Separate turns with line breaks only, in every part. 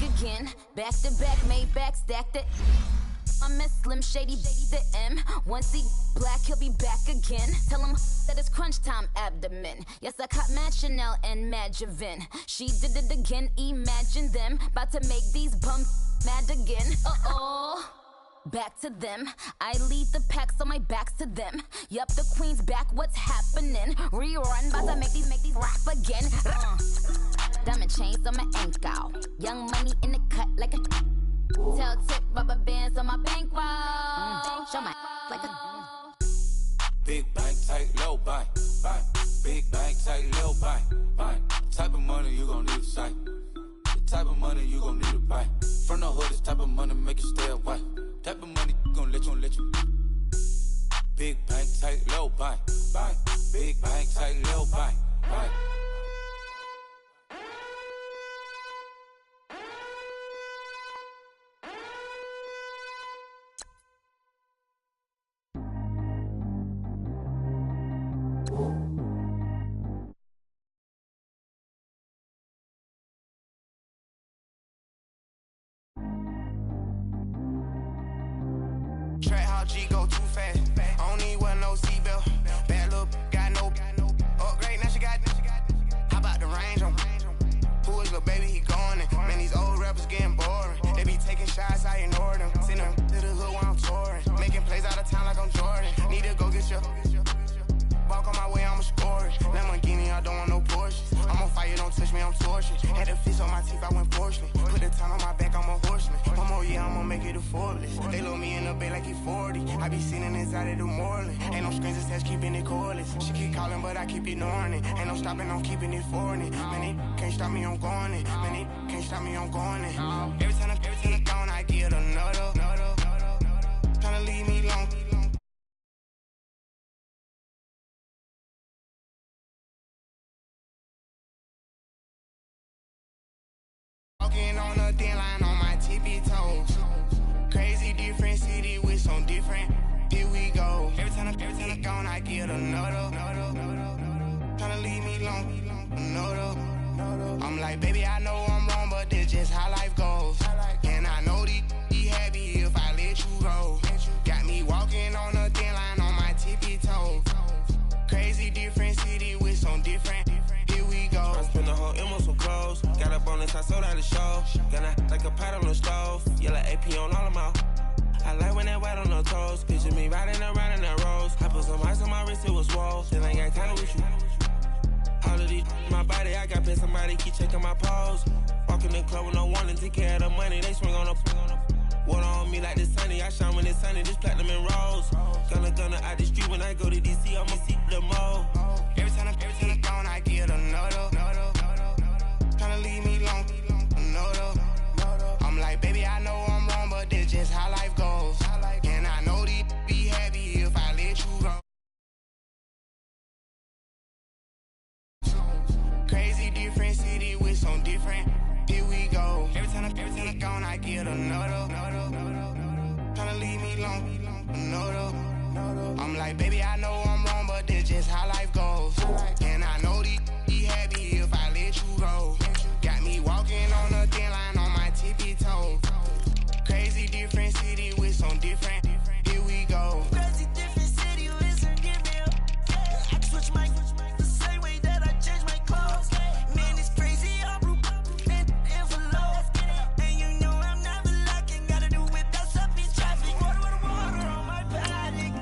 again. Back to back, made back, stacked it. I miss Slim Shady, the M. Once he black, he'll be back again. Tell him that it's crunch time abdomen. Yes, I caught Mad Chanel and Mad Javin. She did it again, imagine them. About to make these bums mad again. Uh-oh. Back to them. I lead the pack, so my back's to them. Yup, the queen's back, what's happening? Rerun, about to make these rap again. Diamond chains on my ankle. Young money in the cut like a tell tip, rubber bands on my bankroll. Show my like a
big bank, tight, low bank, bank. Big bank, tight, low bank, bank. Type of money you gon' need a sight. The type of money you gon' need to buy. From the hood, this type of money make you stay away. Type of money gon' let you. Big bank, tight, low bank, bank. Big bank, tight, low bank, bank.
G go too fast. I don't need one no seatbelt. Bad little got no upgrade. Now she got. How about the range on? Who is little baby? He going in. Man, these old rappers getting boring. They be taking shots, I ignore them. Send them to the hood while I'm touring. Making plays out of town like I'm Jordan. Need to go get your. Walk on my way, I'ma score it. Lamborghini, I don't want no Porsches. I'm on fire, don't touch me, I'm tortured. Had the fish on my teeth, I went porcelain. Put the time on my back, I'm a horseman. One more year, I'ma make it a Forbes. They load me in the bed like he 40. I be sitting inside of the Moreland. Ain't no strings attached, keeping it cordless. She keep calling, but I keep ignoring it. Ain't no stopping, I'm keeping it for it. Man, it can't stop me, I'm going it. Man, it can't stop me, I'm going it. Every time I gone, I get another. Tryna leave me alone. Walking on a thin line on my tippy toes. Crazy different city with some different. Here we go. Every time I gone, I get another. Tryna leave me alone. Another. I'm like, baby, I know I'm wrong, but that's just how life goes. And I know these be happy if I let you go. Got me walking on a thin line on my tippy toes. Crazy different city with some different. Here we go. I spend the whole M on some clothes. Got a bonus, I sold out the show. Gonna like a pot on the stove. Yellow AP on all of my. I like when that white on the toes. Picture me riding around in that rose. I put some ice on my wrist, it was swole. Still ain't got time with you. All of these my body, I got paid somebody keep checking my pose. Walking the club with no warning, take care of the money. They swing on the water on me like the sunny. I shine when it's sunny, this platinum and rose. Gonna out the street when I go to DC, I'ma see the mode. Every time I gone, I get another. Tryna leave me alone. Another. I'm like, baby, I know I'm wrong, but that's just how life goes. And I know these be happy if I let you go. Crazy different city with some different. Here we go. Every time I gone, I get another. Tryna leave me alone. Another. I'm like, baby, I know I'm wrong, but that's just how life goes. And I know these be happy if I let you go. Got me walking on a thin line on my tippy toes. Crazy different city with some different. Here we go.
Crazy different city with some different. I switch my the same way that I change my clothes. Man, it's crazy. I'm blue and envelope. And you know I'm never lacking. Gotta do it. That's up in traffic. Water on my paddock.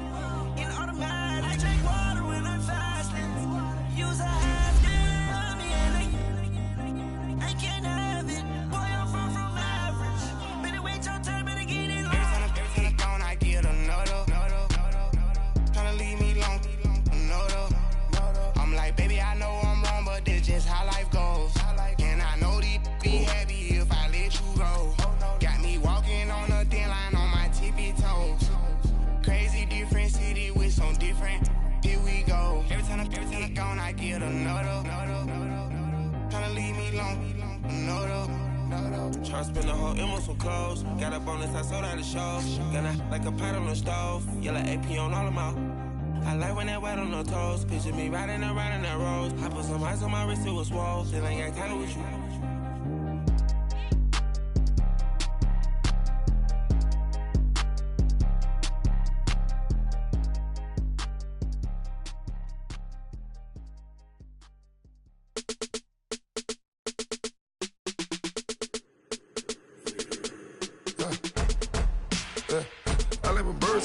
In automatic. I drink water when I'm fasting. Use a half on me and I can't have it. Boy, I'm far from average. Better wait your turn, better get it long.
Every time I gone, I get another. Tryna leave me alone. Another. I'm like, baby, I know I'm wrong, but that's just how life goes. And I know these be happy if I let you go. Got me walking on a thin line on my tippy toes. Crazy different city with some different. Here we go. Every time I gone, I get another. Tryna leave me alone. Another. Tryna spend the whole M on some clothes. Got a bonus, I sold out the show. Gonna like a pot on the stove. Yellow AP on all of my. I like when that white on the toes. Picture me riding around in that rose. I put some ice on my wrist, it was swole. Still ain't got time with you.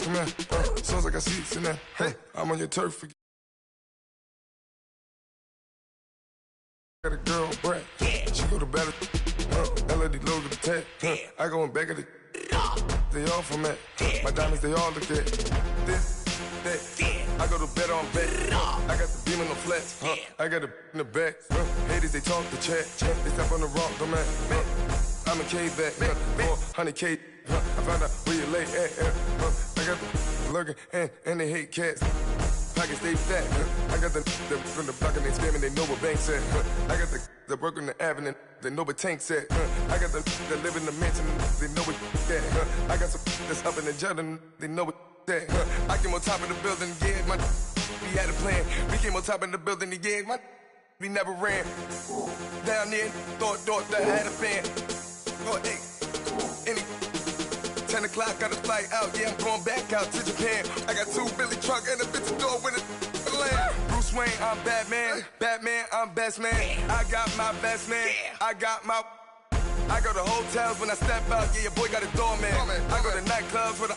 come in. Sounds like I seats in there. Hey, I'm on your turf again. Got a girl, Brad. She go to battle. LED logo the tag. I go in back of the. They all from that. My diamonds, they all look at this, that. I go to bed on bed. I got the beam on the flats. I got the in the back. Haters, they talk the chat. They step on the rock, the man. I'm a K-back. 400K. I found out where you lay at. I got the lurking and they hate cats. Pockets stay fat. I got the from the block and they spamming, they know what banks at. I got the work on the avenue, they know what tanks at. I got the live in the mansion, they know what that. I got some that's up in the jungle, they know what that. I came on top of the building, yeah, my we had a plan. We came on top of the building, yeah, my we never ran. Down there, thought that I had a fan. Oh, hey, any 10 o'clock, got a flight out, yeah, I'm going back out to Japan. I got 2 Billy truck and a bitch door with a land. Bruce Wayne, I'm Batman. Batman, I'm best man. I got my best man. I got my. I go to hotels when I step out, yeah, your boy got a doorman. I go to nightclubs with a.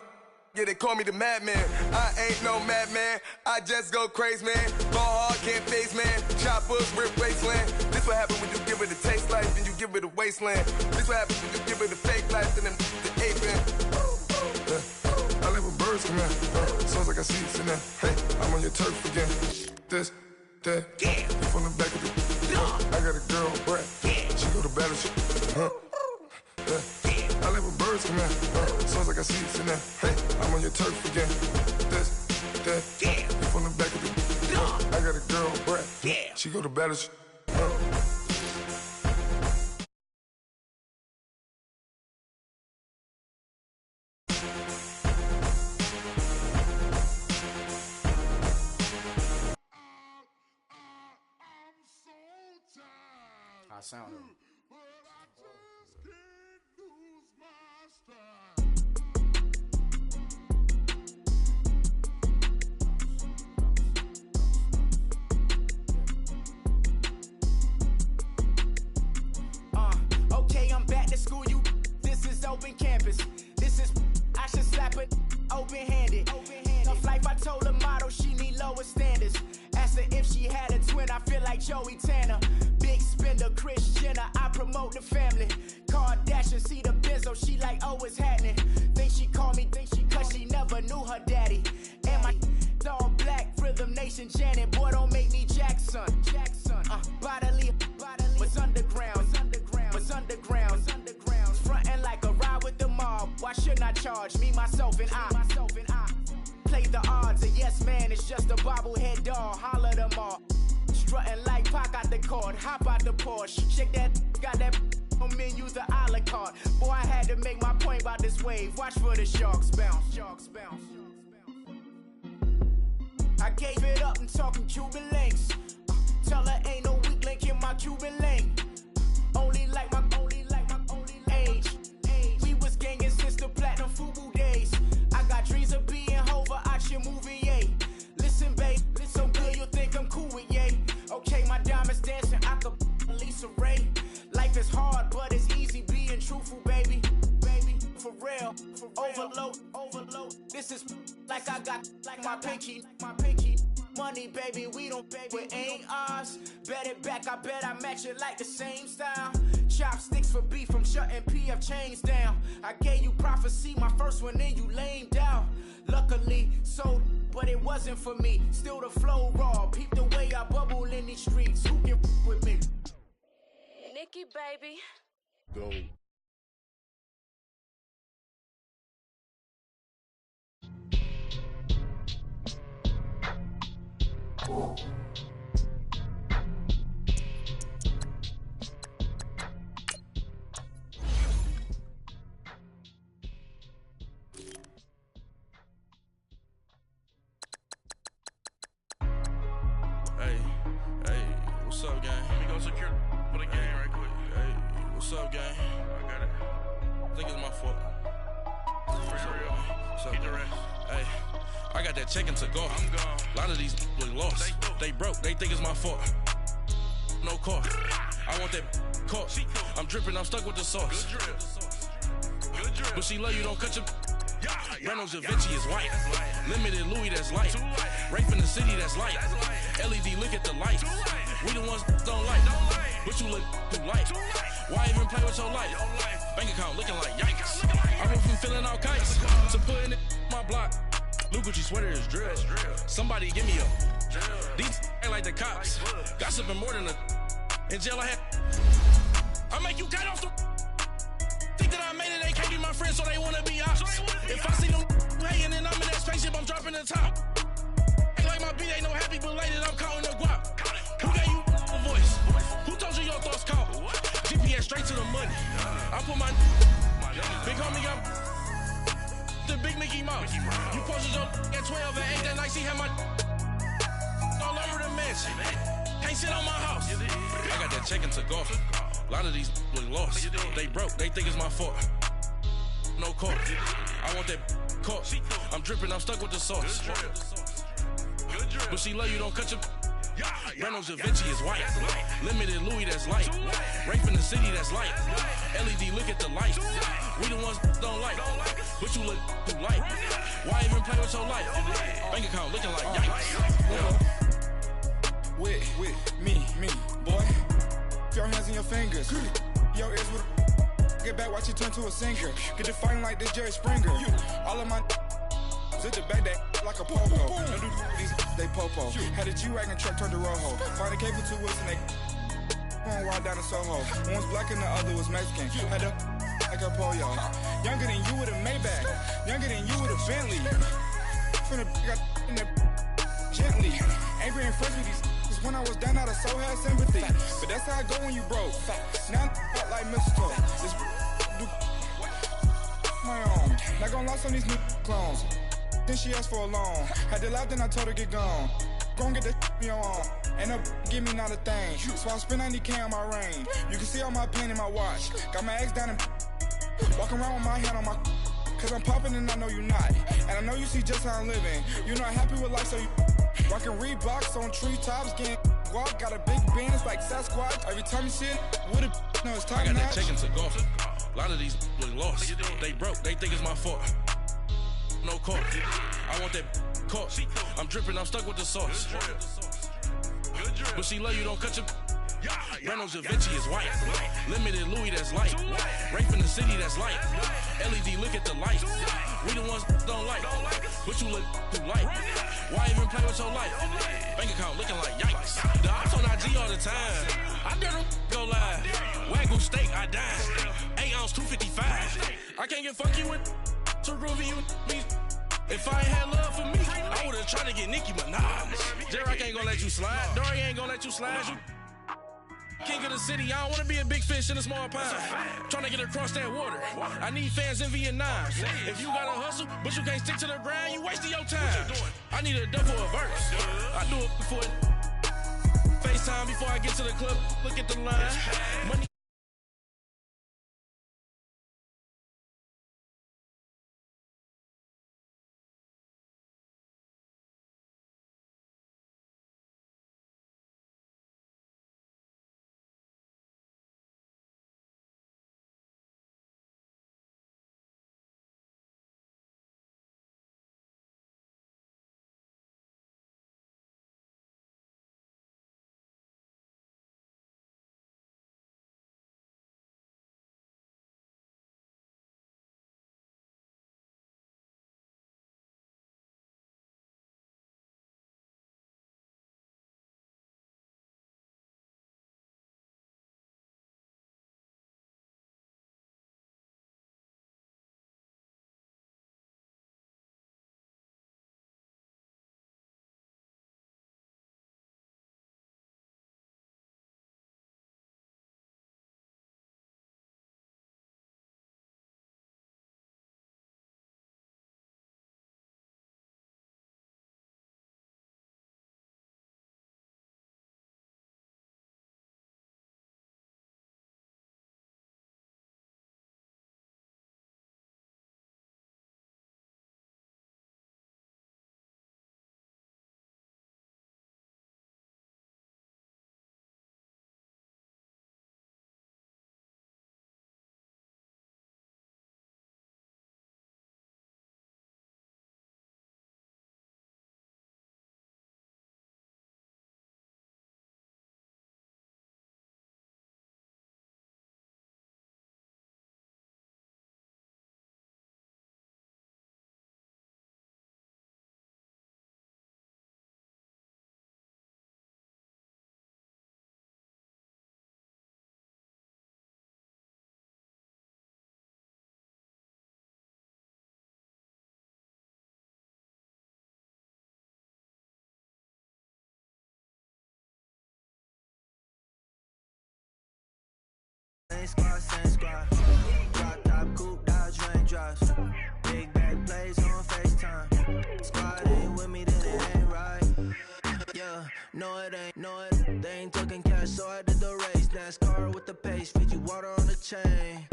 Yeah, they call me the madman. I ain't no madman. I just go crazy, man. Ball hard, can't face, man. Choppers, rip wasteland. This what happen when you give it a taste life and you give it a wasteland. This what happen when you give it a fake life and then the aping. I live with birds come in. Sounds like I seats in there. Hey, I'm on your turf again. This, that, you from the back of the. I got a girl, Brad. She go to battle. I live with birds come in. Sounds like I seats in there. Hey, I'm on your turf again. This, that, you from the back of the. I got a girl, Brad. She go to battle.
I sound it.
Okay, I'm back to school, you. This is open campus. This is, I should slap it open-handed. Tough life, I told the model she need lower standards. Asked her if she had a twin, I feel like Joey Tanner. Big spender, Kris Jenner, I promote the family. Kardashian, see the benzo, she like, oh, it's happening. Think she called me, cause she never knew her daddy. And my all black, Rhythm Nation, Janet, boy, don't make me Jackson. Bodily, was underground. Frontin' like a ride with the mob. Why shouldn't I charge me, myself, and I? Play the odds, a yes man, it's just a bobblehead doll. Holler them all. Strutting like Pac out the court, hop out the Porsche. Shake that, got that on menu, the a la carte. Boy, I had to make my point about this wave. Watch for the sharks bounce. I gave it up and talking Cuban links. Tell her ain't no weak link in my Cuban link. Only like my age. We was gangin' since the platinum FUBU days. I got dreams of being Hova out your movie, yay. Listen, babe, so good you'll think I'm cool with yay. Okay, my diamonds dancing, I could Lisa Ray. Life is hard, but it's easy being truthful, baby. For real, overload. This is like I got like my pinky. Money, baby, we don't pay, it ain't ours. Bet it back, I bet I match it like the same style. Chopsticks for beef, from shutting PF chains down. I gave you prophecy, my first one, then you lamed out. Luckily, so, but it wasn't for me. Still the flow raw, peep the way I bubble in these streets. Who can with me?
Nikki, baby.
Go.
Hey, what's up, gang? Let me go secure for the game right quick. Hey, what's up, gang? I got it. I think it's my fault. What's up, man? Hey, I got that chicken to go. I'm gone. A lot of these look lost. They broke. They think it's my fault. No car. I want that caught. I'm dripping. I'm stuck with the sauce. Good drip. But she love you. Don't cut your. Reynolds Da Vinci is white. Limited Louis, that's light. Rape in the city, that's light. LED, look at the lights. We the ones don't like. But you look too light. Why even play with your life? Bank account looking like yikes. I went from filling out kites to putting it in my block. Blue Gucci sweater is drill. Somebody give me a. These ain't like the cops. Gossiping more than a. In jail I had. I make you cut off the. Think that I made it, they can't be my friends, so they wanna be ops. If I see them hating and I'm in that spaceship, I'm dropping the top. Ain't like my beat ain't no happy belated, I'm counting the guap. Who gave you a voice? Who told you your thoughts count? GPS straight to the money. I put my big homie up. The big Mickey Mouse. You posted your at 12 and 8 that night, she had my all over the mansion. Can't sit on my house. I got that check into golf. A lot of these look lost. They broke, they think it's my fault. No court. I want that caught. I'm dripping, I'm stuck with the sauce. But she love you, don't cut your. Reynolds Da Vinci is white. Limited Louis, that's light. Rape in the city, that's light. LED, look at the lights. We the ones don't like. But you look too light. Why even play with your life? Bank account looking like yikes.
With me, boy. Your hands and your fingers. Your ears with a. Get back, watch you turn to a singer. Get to fighting like this Jerry Springer. All of my. Zit the back that like a popo. No do these they popo. Had a G-Wagon truck turned to Rojo. Find a cable 2 wheels and they. Going wild down in Soho. One was black and the other was Mexican. Had a. Like a pollo. Younger than you with a Maybach. Younger than you with a Bentley. From the. Got in the. Gently. Angry and fresh with these. When I was down, I so had sympathy. But that's how I go when you broke. Now I'm like mistletoe. This my own. Not gonna lie on these new clones. Then she asked for a loan. Had to laugh, then I told her get gone. Gon' get that me on. Ain't no give me not a thing. So I spend 90K on my ring. You can see all my pain in my watch. Got my ex down and walking around with my hand on my. Cause I'm popping and I know you not. And I know you see just how I'm living. You're not happy with life, so you. Rockin' Reeboks on treetops, getting guap, got a big band, it's like Sasquatch. Every time you see it, with it, no, it's time
I got
notch.
that check into golf. A lot of these look lost. They broke, they think it's my fault. No court. I want that caught. I'm dripping, I'm stuck with the sauce. But she love you, don't cut your. Reynolds Da Vinci is white. Limited Louis, that's light. Rape in the city, that's light. LED, look at the lights. We the ones don't like. But you look too light. Why even play with your life? Bank account looking like yikes. The ops on IG all the time. I dare them go live. Wagyu steak, I dine. 8 ounce, 255. I can't get fuck you with too groovy you me. If I ain't had love for me, I would've tried to get Nicki Minaj. J-Rock ain't gonna let you slide. Dory ain't gonna let you slide. You king of the city, I don't wanna be a big fish in a small pond. Trying to get across that water. I need fans in Vietnam. If you gotta hustle, but you can't stick to the grind, you wasting your time. I need a double a verse. I do it before FaceTime before I get to the club. Look at the line. Money
chain.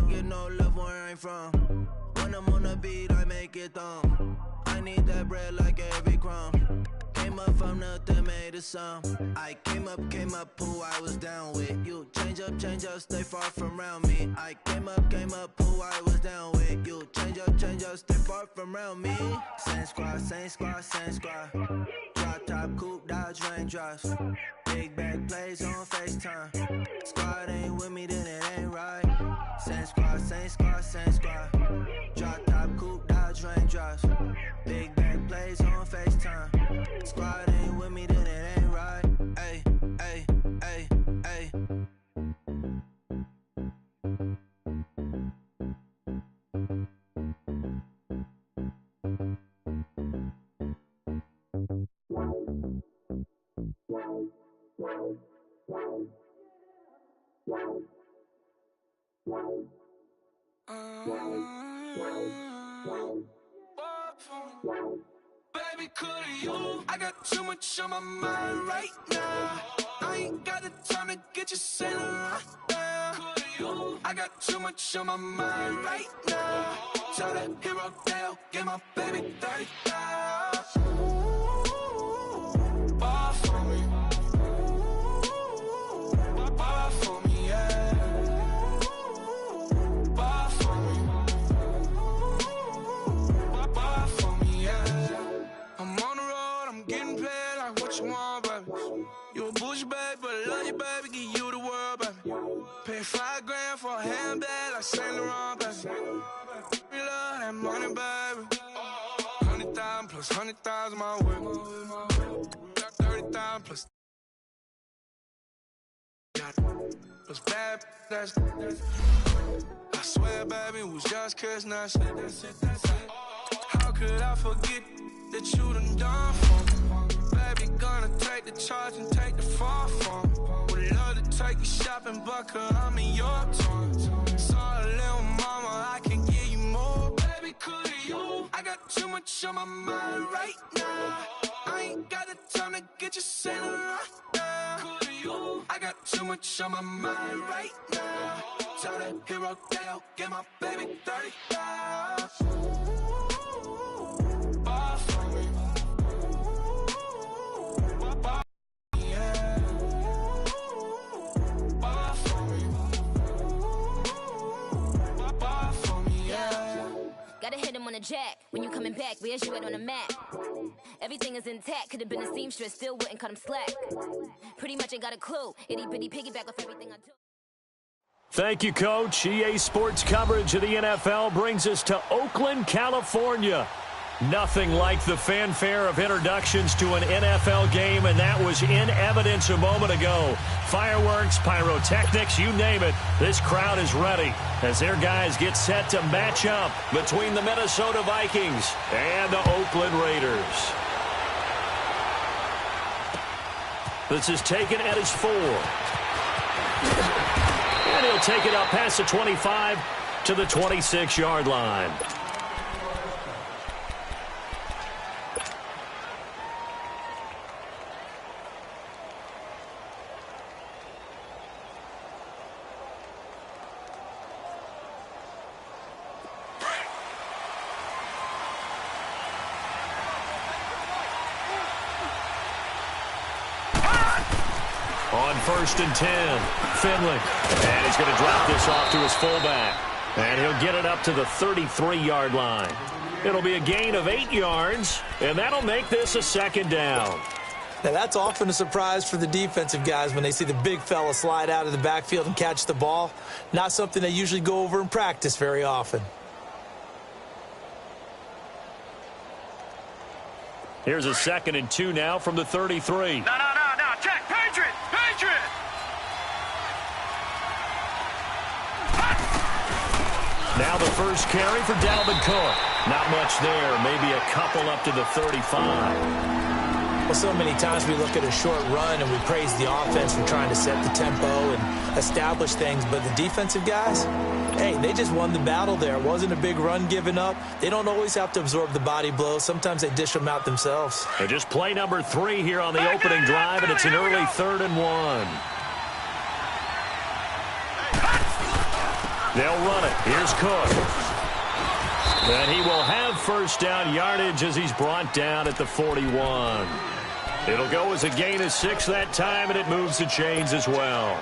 Get no love where I'm from. When I'm on the beat, I make it thump. I need that bread like every crumb. Came up from nothing, made a sum. I came up, who I was down with. You change up, stay far from around me. I came up, who I was down with. You change up, stay far from around me. Same squad. Drop top, coupe, dodge, raindrops. Big bag plays on FaceTime. Squad ain't with me, then it ain't right. Same squad. Drop top, coupe, dodge, raindrops. Big bag plays on FaceTime. Squad ain't with me, then it ain't right. Ay.
Baby, could you? I got too much on my mind right now. I ain't got the time to get you sailing right now. Could you? I got too much on my mind right now. Tell that hero Dale, get my baby 30,000. Ball for me. Ball for me, yeah. Ball for me. Ball for me, yeah. I'm on the road, I'm getting paid like what you want, baby. You a bougie, baby, but I love you, baby, give you the world, baby. Pay $5 grand for a handbag like Saint Laurent, baby. We love that money, baby. 100,000 plus 100,000 my way. Got 30,000 plus. Got plus bad, that's. I swear, baby, it was just kiss, that's it. How could I forget that you done for me? Baby, gonna take the charge and take the fall from me. Would love to take you shopping, but I'm in your town. Sorry, little mama, I can give you more. Baby, could you? I got too much on my mind right now. I ain't got the time to get you sailing right now. Could you? I got too much on my mind right now. Tell that hero Dale, get my baby 30,000. Ball for me. Ball, yeah. Ball for me. Ball for me, yeah.
Gotta hit him on the jack. When you coming back, where's you at on the map? Everything is intact. Could've been a seamstress, still wouldn't cut him slack. Pretty much ain't got a clue. Itty bitty piggyback off everything I do.
Thank you, Coach. EA Sports coverage of the NFL brings us to Oakland, California. Nothing like the fanfare of introductions to an NFL game, and that was in evidence a moment ago. Fireworks, pyrotechnics, you name it. This crowd is ready as their guys get set to match up between the Minnesota Vikings and the Oakland Raiders. This is taken at his 4. And he'll take it up past the 25 to the 26-yard line. On 1st and 10, Finley. And he's going to drop this off to his fullback. And he'll get it up to the 33-yard line. It'll be a gain of 8 yards, and that'll make this a 2nd down.
Now, that's often a surprise for the defensive guys when they see the big fella slide out of the backfield and catch the ball. Not something they usually go over in practice very often.
Here's a 2nd and 2 now from the 33.
No. Check. Patriot.
Now the first carry for Dalvin Cook. Not much there. Maybe a couple up to the 35.
Well, so many times we look at a short run and we praise the offense for trying to set the tempo and establish things. But the defensive guys, hey, they just won the battle there. It wasn't a big run given up. They don't always have to absorb the body blows. Sometimes they dish them out themselves.
And just play number 3 here on the opening drive, and it's an early 3rd and 1. They'll run it. Here's Cook. And he will have first down yardage as he's brought down at the 41. It'll go as a gain of 6 that time, and it moves the chains as well.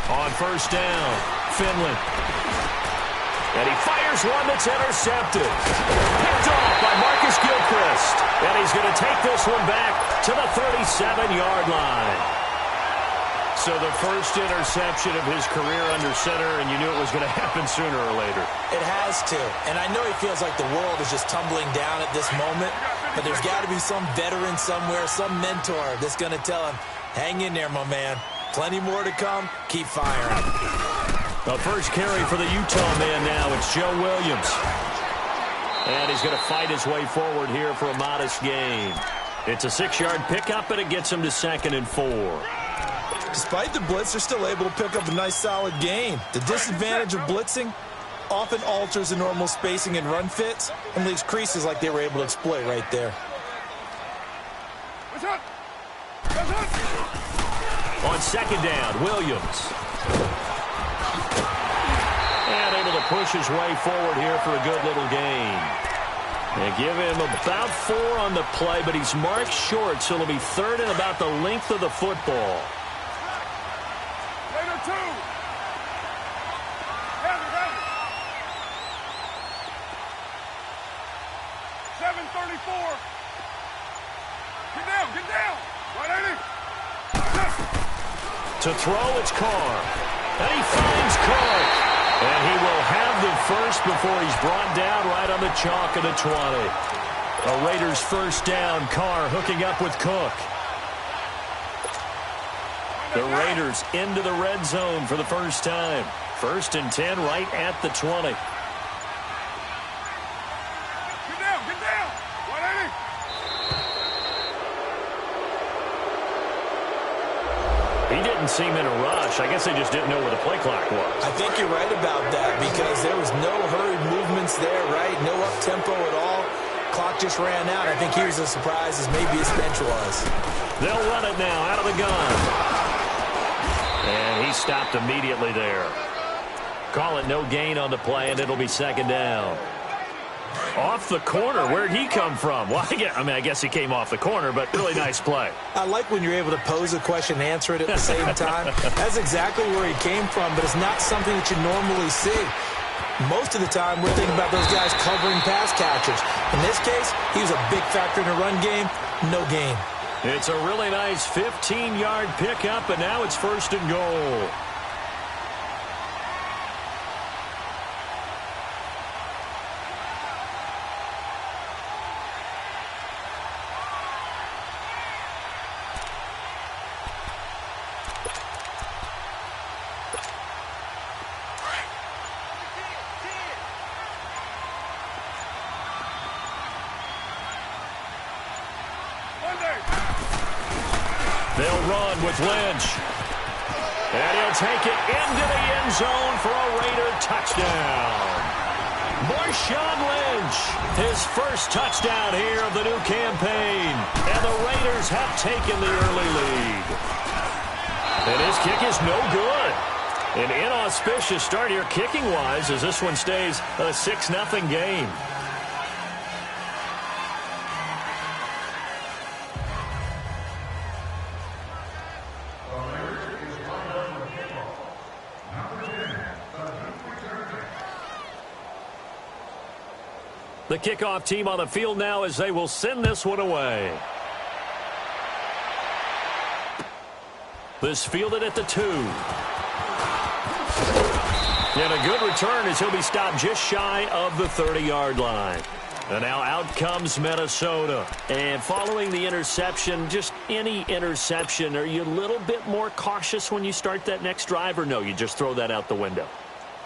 On first down, Finley. And he fires one that's intercepted. Picked off by Marcus Gilchrist. And he's going to take this one back to the 37-yard line. So the first interception of his career under center, and you knew it was going to happen sooner or later.
It has to. And I know he feels like the world is just tumbling down at this moment, but there's got to be some veteran somewhere, some mentor that's going to tell him, hang in there, my man. Plenty more to come. Keep firing.
The first carry for the Utah man now. It's Joe Williams. And he's going to fight his way forward here for a modest gain. It's a 6-yard pickup, and it gets him to 2nd and 4.
Despite the blitz, they're still able to pick up a nice, solid gain. The disadvantage of blitzing often alters the normal spacing and run fits and leaves creases like they were able to exploit right there.
On 2nd down, Williams. And able to push his way forward here for a good little gain. They give him about 4 on the play, but he's marked short, so it'll be 3rd and about the length of the football.
Later, 2. Ready. 7:34. Get down. 180.
To throw, it's Carr. And he finds Cook. And he will have the first before he's brought down right on the chalk of the 20. A Raiders first down. Carr hooking up with Cook. The Raiders into the red zone for the first time. 1st and 10 right at the 20.
Get down. 180.
He didn't seem in a rush. I guess they just didn't know where the play clock was.
I think you're right about that because there was no hurried movements there, right? No up-tempo at all. Clock just ran out. I think he was as surprised as maybe his bench was.
They'll run it now out of the gun. And he stopped immediately there. Call it no gain on the play, and it'll be 2nd down. Off the corner. Where'd he come from? Well, I guess he came off the corner, but really nice play.
I like when you're able to pose a question and answer it at the same time. That's exactly where he came from, but it's not something that you normally see. Most of the time, we're thinking about those guys covering pass catchers. In this case, he was a big factor in the run game. No gain.
It's a really nice 15-yard pickup, and now it's 1st and goal. They'll run with Lynch. And he'll take it into the end zone for a Raider touchdown. Marshawn Lynch, his first touchdown here of the new campaign. And the Raiders have taken the early lead. And his kick is no good. An inauspicious start here kicking-wise as this one stays a 6-0 game. The kickoff team on the field now as they will send this one away. This fielded at the 2. And a good return as he'll be stopped just shy of the 30-yard line. And now out comes Minnesota. And following the interception, just any interception, are you a little bit more cautious when you start that next drive, or no, you just throw that out the window?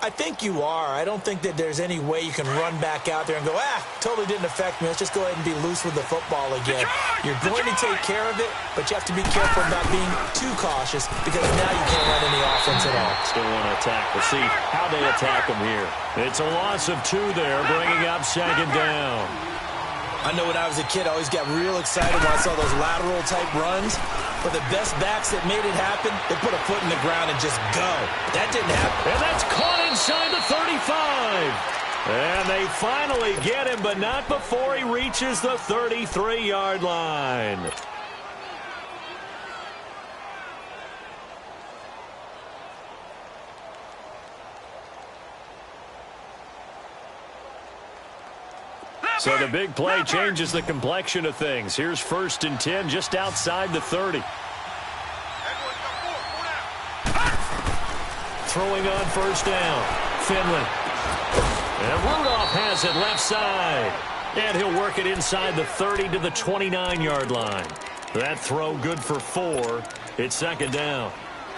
I think you are. I don't think that there's any way you can run back out there and go, totally didn't affect me. Let's just go ahead and be loose with the football again. You're going to take care of it, but you have to be careful about being too cautious because now you can't run any offense at all.
Still want to attack. We'll see how they attack him here. It's a loss of 2 there, bringing up second down.
I know when I was a kid, I always got real excited when I saw those lateral-type runs. But the best backs that made it happen, they put a foot in the ground and just go. That didn't happen.
And that's caught inside the 35. And they finally get him, but not before he reaches the 33-yard line. So the big play changes the complexion of things. Here's 1st and 10 just outside the 30. Throwing on 1st down. Finley. And Rudolph has it left side. And he'll work it inside the 30 to the 29-yard line. That throw good for 4. It's 2nd down.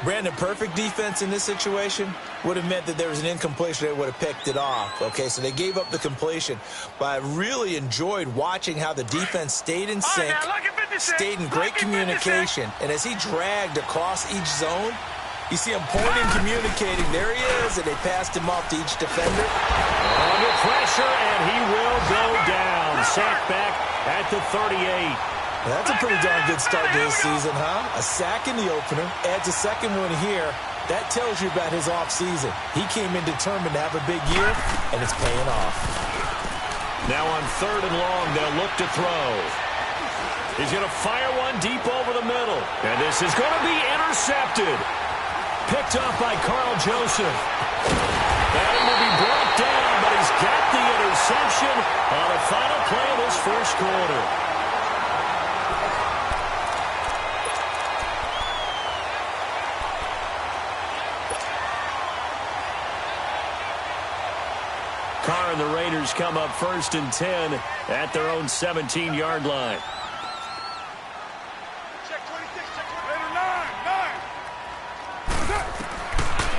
Brandon, perfect defense in this situation would have meant that there was an incompletion. They would have picked it off. Okay, so they gave up the completion. But I really enjoyed watching how the defense stayed in sync, stayed in great communication. And as he dragged across each zone, you see him pointing, communicating. There he is, and they passed him off to each defender.
Under pressure, and he will go down. Sacked back at the 38.
Well, that's a pretty darn good start to this season, huh? A sack in the opener, adds a second one here. That tells you about his offseason. He came in determined to have a big year, and it's paying off.
Now on 3rd and long, they'll look to throw. He's going to fire one deep over the middle. And this is going to be intercepted. Picked off by Carl Joseph. And he will be brought down, but he's got the interception on the final play of this 1st quarter. Carr and the Raiders come up 1st and 10 at their own 17-yard line.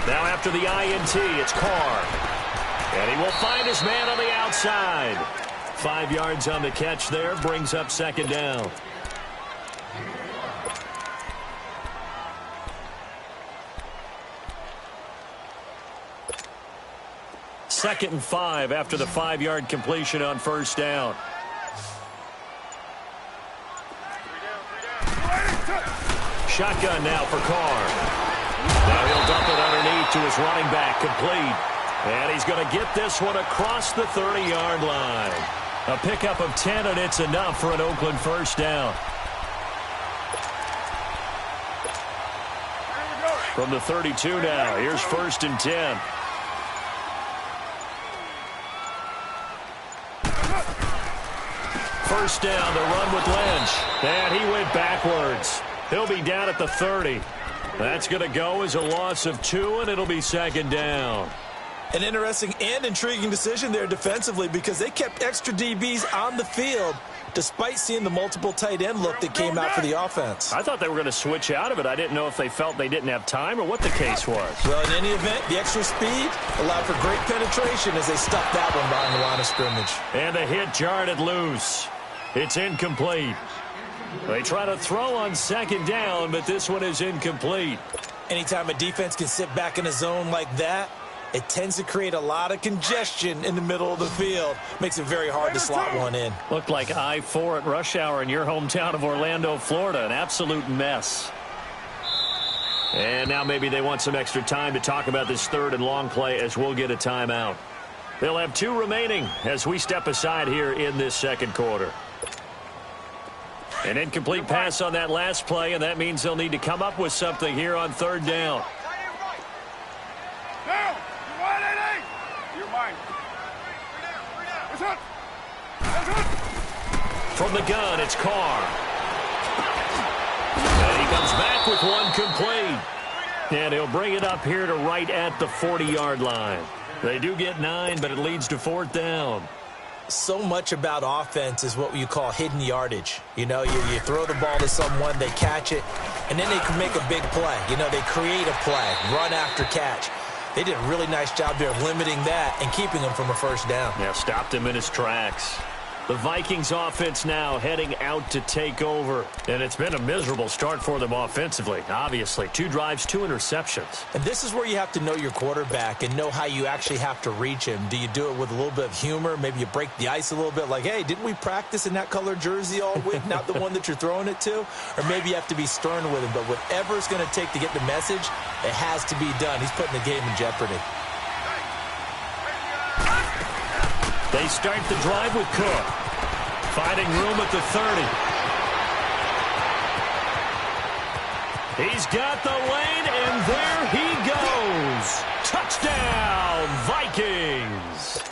Now after the INT, it's Carr. And he will find his man on the outside. 5 yards on the catch there, brings up 2nd down. Second and 5 after the 5-yard completion on 1st down. Shotgun now for Carr. Now he'll dump it underneath to his running back, complete. And he's going to get this one across the 30-yard line. A pickup of 10, and it's enough for an Oakland 1st down. From the 32 now, here's 1st and 10. First down, the run with Lynch. And he went backwards. He'll be down at the 30. That's going to go as a loss of 2, and it'll be 2nd down.
An interesting and intriguing decision there defensively because they kept extra DBs on the field despite seeing the multiple tight end look that came out for the offense.
I thought they were going to switch out of it. I didn't know if they felt they didn't have time or what the case was.
Well, in any event, the extra speed allowed for great penetration as they stuffed that one behind the line of scrimmage.
And the hit jarred it loose. It's incomplete. They try to throw on 2nd down, but this one is incomplete.
Anytime a defense can sit back in a zone like that, it tends to create a lot of congestion in the middle of the field. Makes it very hard to slot one in.
Looked like I-4 at rush hour in your hometown of Orlando, Florida. An absolute mess. And now maybe they want some extra time to talk about this 3rd and long play as we'll get a timeout. They'll have 2 remaining as we step aside here in this 2nd quarter. An incomplete pass on that last play, and that means they'll need to come up with something here on 3rd down. From the gun, it's Carr. And he comes back with one complete. And he'll bring it up here to right at the 40-yard line. They do get 9, but it leads to 4th down.
So much about offense is what you call hidden yardage. You know, you throw the ball to someone, they catch it, and then they can make a big play. You know, they create a play, run after catch. They did a really nice job there of limiting that and keeping him from a first down.
Yeah, stopped him in his tracks. The Vikings offense now heading out to take over. And it's been a miserable start for them offensively, obviously. 2 drives, 2 interceptions.
And this is where you have to know your quarterback and know how you actually have to reach him. Do you do it with a little bit of humor? Maybe you break the ice a little bit like, hey, didn't we practice in that color jersey all week? Not the one that you're throwing it to? Or maybe you have to be stern with him. But whatever it's going to take to get the message, it has to be done. He's putting the game in jeopardy.
They start the drive with Cook. Finding room at the 30. He's got the lane, and there he goes. Touchdown, Vikings.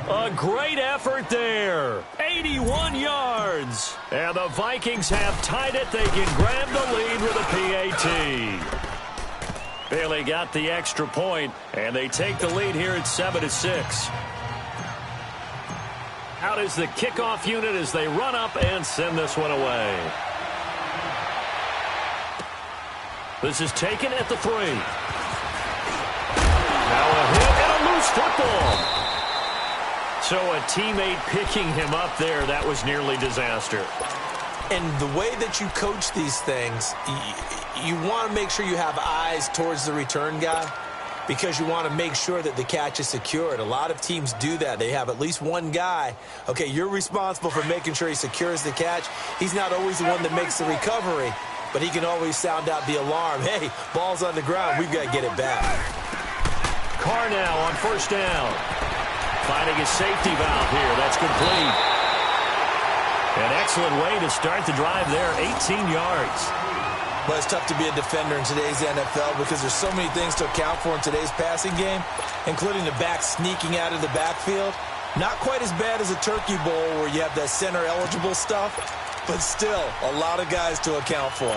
A great effort there. 81 yards. And the Vikings have tied it. They can grab the lead with a PAT. Bailey got the extra point, and they take the lead here at 7-6. Out is the kickoff unit as they run up and send this one away. This is taken at the 3. Now a hit and a loose football. So a teammate picking him up there, that was nearly disaster.
And the way that you coach these things, you want to make sure you have eyes towards the return guy, because you want to make sure that the catch is secured. A lot of teams do that. They have at least one guy. Okay, you're responsible for making sure he secures the catch. He's not always the one that makes the recovery, but he can always sound out the alarm. Hey, ball's on the ground. We've got to get it back.
Carr now on first down. Finding his safety valve here. That's complete. An excellent way to start the drive there. 18 yards.
But it's tough to be a defender in today's NFL because there's so many things to account for in today's passing game, including the back sneaking out of the backfield. Not quite as bad as a Turkey Bowl where you have that center-eligible stuff, but still a lot of guys to account for.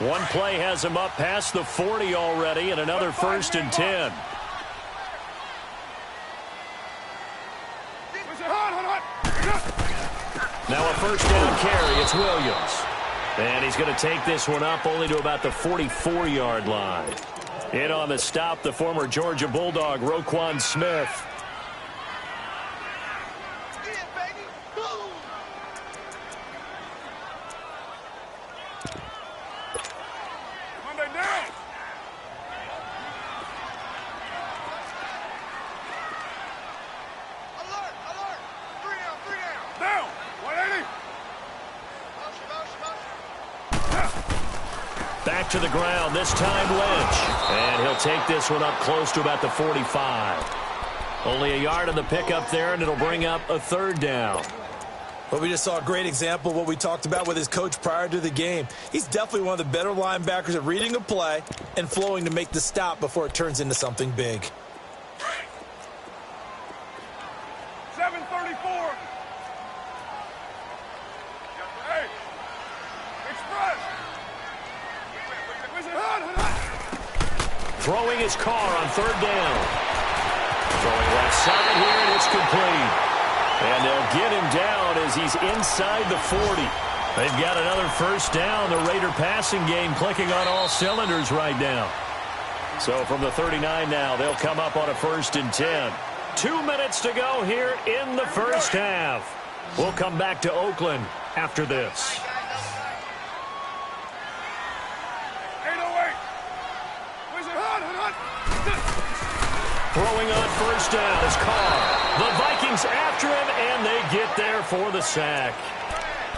One play has him up past the 40 already, and another 1st and 10. Now a first down carry. It's Williams. And he's going to take this one up only to about the 44-yard line. In on the stop, the former Georgia Bulldog, Roquan Smith. Back to the ground, this time Lynch. And he'll take this one up close to about the 45. Only a yard on the pickup there, and it'll bring up a 3rd down.
Well, we just saw a great example of what we talked about with his coach prior to the game. He's definitely one of the better linebackers at reading a play and flowing to make the stop before it turns into something big.
734. Hey, Express.
Throwing his Carr on 3rd down. Throwing left side here, and it's complete. And they'll get him down as he's inside the 40. They've got another 1st down. The Raider passing game clicking on all cylinders right now. So from the 39 now, they'll come up on a 1st and 10. 2 minutes to go here in the first half. We'll come back to Oakland after this. Throwing on 1st down is Carr. The Vikings after him, and they get there for the sack.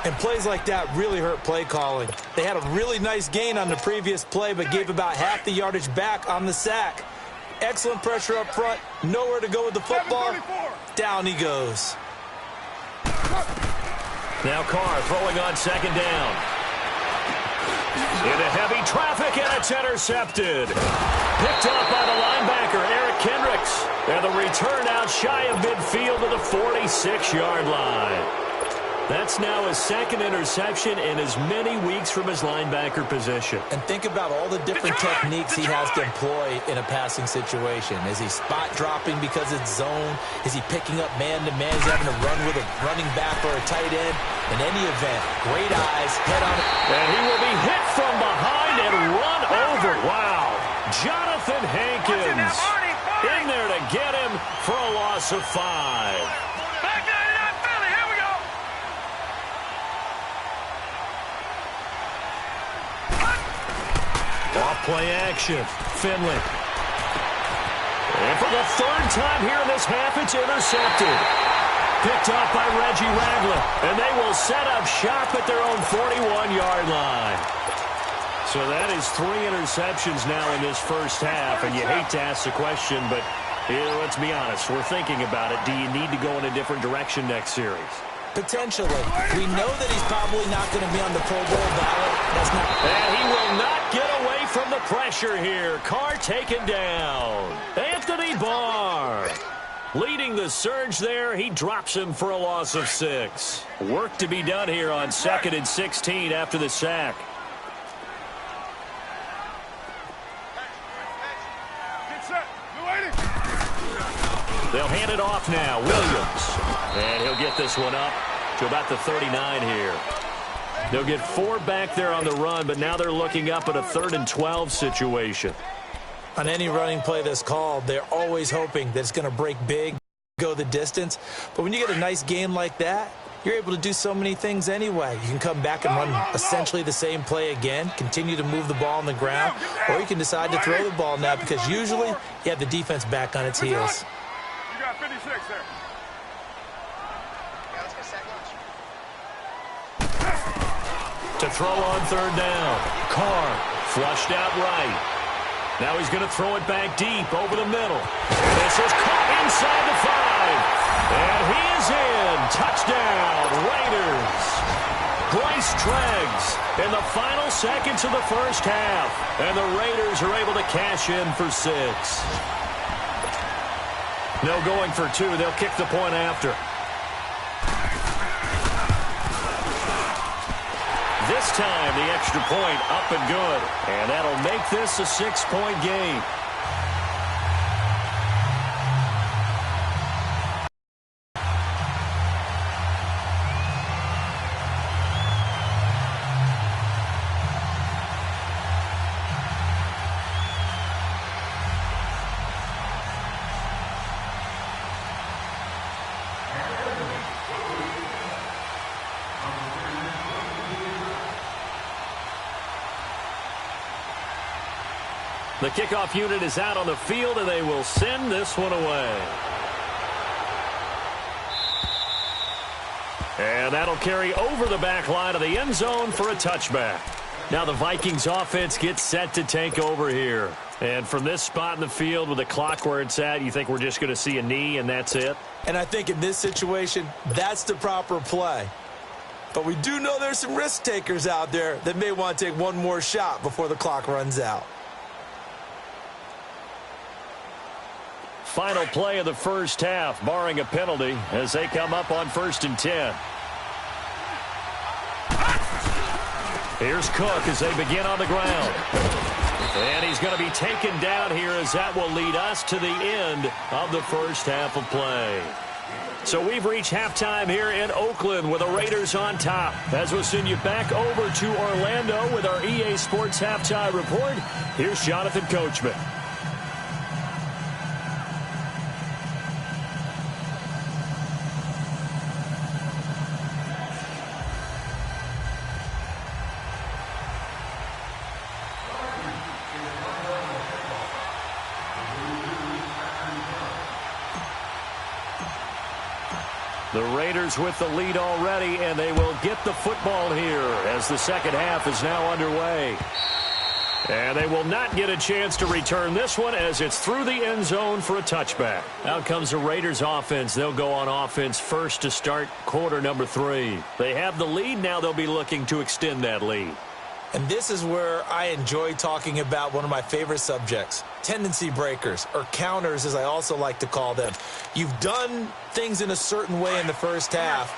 And plays like that really hurt play calling. They had a really nice gain on the previous play, but gave about half the yardage back on the sack. Excellent pressure up front. Nowhere to go with the football. Down he goes.
Now Carr throwing on 2nd down. Into heavy traffic, and it's intercepted. Picked up by the linebacker, Eric Kendricks. And the return out shy of midfield to the 46-yard line. That's now his 2nd interception in as many weeks from his linebacker position.
And think about all the different techniques he has to employ in a passing situation. Is he spot dropping because it's zone? Is he picking up man-to-man? Is he having to run with a running back or a tight end? In any event, great eyes, head on it.
And he will be hit from behind and run over. Wow. Jonathan Hankins in there to get him for a loss of 5.
Back 99 Philly, here we go.
Off-play action. Finley. And for the third time here in this half, it's intercepted. Picked off by Reggie Ragland. And they will set up shop at their own 41-yard line. So that is 3 interceptions now in this first half. And you hate to ask the question, but let's be honest. We're thinking about it. Do you need to go in a different direction next series?
Potentially. We know that he's probably not going to be on the Pro Bowl ballot. That's not.
And he will not get away from the pressure here. Carr taken down. Anthony Barr leading the surge there. He drops him for a loss of 6. Work to be done here on 2nd and 16 after the sack. They'll hand it off now. Williams. And he'll get this one up to about the 39 here. They'll get 4 back there on the run, but now they're looking up at a 3rd and 12 situation.
On any running play that's called, they're always hoping that it's going to break big, go the distance. But when you get a nice game like that, you're able to do so many things anyway. You can come back and run essentially the same play again, continue to move the ball on the ground, or you can decide to throw the ball now because usually you have the defense back on its heels.
You got 56 there.
To throw on 3rd down. Carr flushed out right. Now he's going to throw it back deep over the middle. This is caught inside the 5. And he is in. Touchdown, Raiders. Bryce Treggs in the final seconds of the first half. And the Raiders are able to cash in for 6. No going for 2. They'll kick the point after. This time, the extra point up and good. And that'll make this a 6-point game. The kickoff unit is out on the field, and they will send this one away. And that'll carry over the back line of the end zone for a touchback. Now the Vikings offense gets set to take over here. And from this spot in the field with the clock where it's at, you think we're just going to see a knee and that's it?
And I think in this situation, that's the proper play. But we do know there's some risk takers out there that may want to take one more shot before the clock runs out.
Final play of the first half, barring a penalty, as they come up on 1st and 10. Here's Cook as they begin on the ground. And he's going to be taken down here as that will lead us to the end of the first half of play. So we've reached halftime here in Oakland with the Raiders on top. As we'll send you back over to Orlando with our EA Sports Halftime Report, here's Jonathan Coachman. The Raiders with the lead already, and they will get the football here as the second half is now underway. And they will not get a chance to return this one as it's through the end zone for a touchback. Out comes the Raiders offense. They'll go on offense first to start quarter number 3. They have the lead. Now they'll be looking to extend that lead.
And this is where I enjoy talking about one of my favorite subjects, tendency breakers, or counters as I also like to call them. You've done things in a certain way in the first half,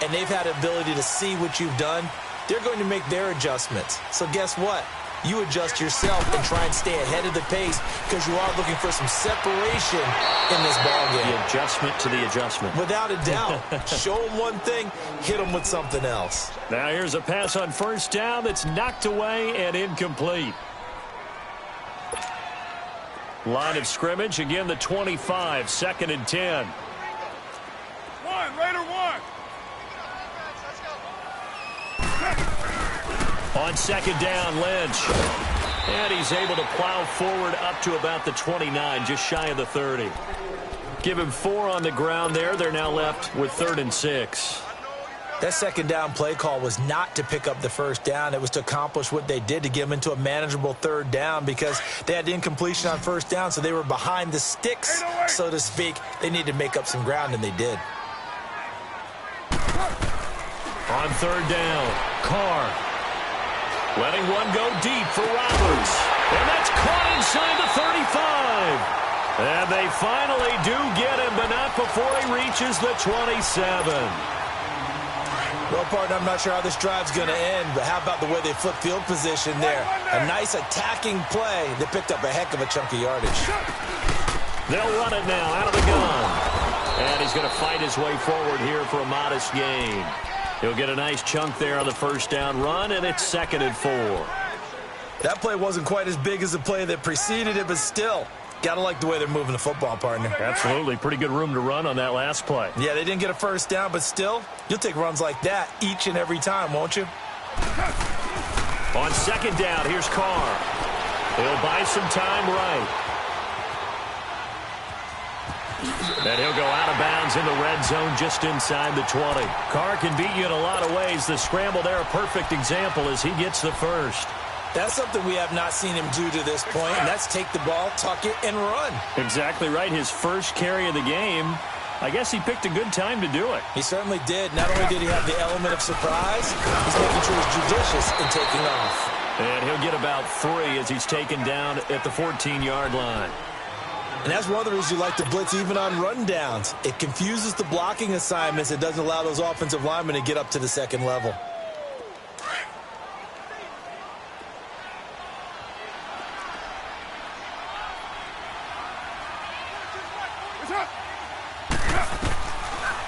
and they've had the ability to see what you've done. They're going to make their adjustments. So guess what? You adjust yourself and try and stay ahead of the pace because you are looking for some separation in this ballgame.
The adjustment to the adjustment.
Without a doubt. Show them one thing, hit them with something else.
Now here's a pass on first down that's knocked away and incomplete. Line of scrimmage, again the 25, 2nd and 10.
Raider one.
On 2nd down, Lynch. And he's able to plow forward up to about the 29, just shy of the 30. Give him 4 on the ground there. They're now left with 3rd and 6.
That 2nd down play call was not to pick up the 1st down. It was to accomplish what they did, to get them into a manageable 3rd down, because they had incompletion on 1st down, so they were behind the sticks, so to speak. They needed to make up some ground, and they did.
On 3rd down, Carr letting one go deep for Roberts. And that's caught inside the 35. And they finally do get him, but not before he reaches the 27.
Well, partner, I'm not sure how this drive's going to end, but how about the way they flip field position there? A nice attacking play that picked up a heck of a chunk of yardage.
They'll run it now out of the gun. And he's going to fight his way forward here for a modest gain. He'll get a nice chunk there on the 1st down run, and it's 2nd and 4.
That play wasn't quite as big as the play that preceded it, but still, got to like the way they're moving the football, partner.
Absolutely. Pretty good room to run on that last play.
Yeah, they didn't get a 1st down, but still, you'll take runs like that each and every time, won't you?
On 2nd down, here's Carr. He'll buy some time right. And he'll go out of bounds in the red zone just inside the 20. Carr can beat you in a lot of ways. The scramble there, a perfect example as he gets the 1st.
That's something we have not seen him do to this point, and that's take the ball, tuck it, and run.
Exactly right. His first carry of the game. I guess he picked a good time to do it.
He certainly did. Not only did he have the element of surprise, he's making sure he's judicious in taking off.
And he'll get about 3 as he's taken down at the 14-yard line.
And that's one of the reasons you like to blitz even on rundowns. It confuses the blocking assignments. It doesn't allow those offensive linemen to get up to the 2nd level.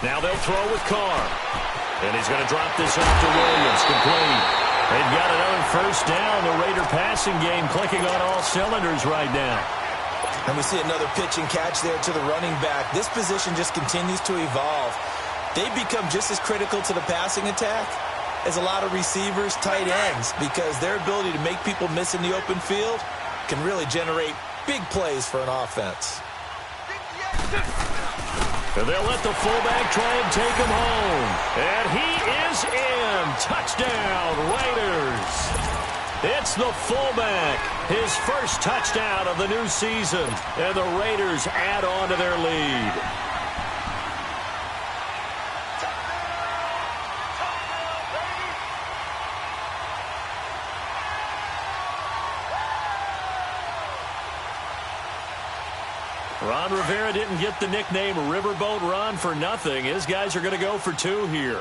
Now they'll throw with Carr. And he's going to drop this off to Williams. Complete. They've got another 1st down. The Raider passing game clicking on all cylinders right now.
And we see another pitch and catch there to the running back. This position just continues to evolve. They become just as critical to the passing attack as a lot of receivers, tight ends, because their ability to make people miss in the open field can really generate big plays for an offense.
And they'll let the fullback try and take him home. And he is in. Touchdown, Raiders. It's the fullback. His first touchdown of the new season. And the Raiders add on to their lead. Ron Rivera didn't get the nickname Riverboat Ron for nothing. His guys are going to go for 2 here.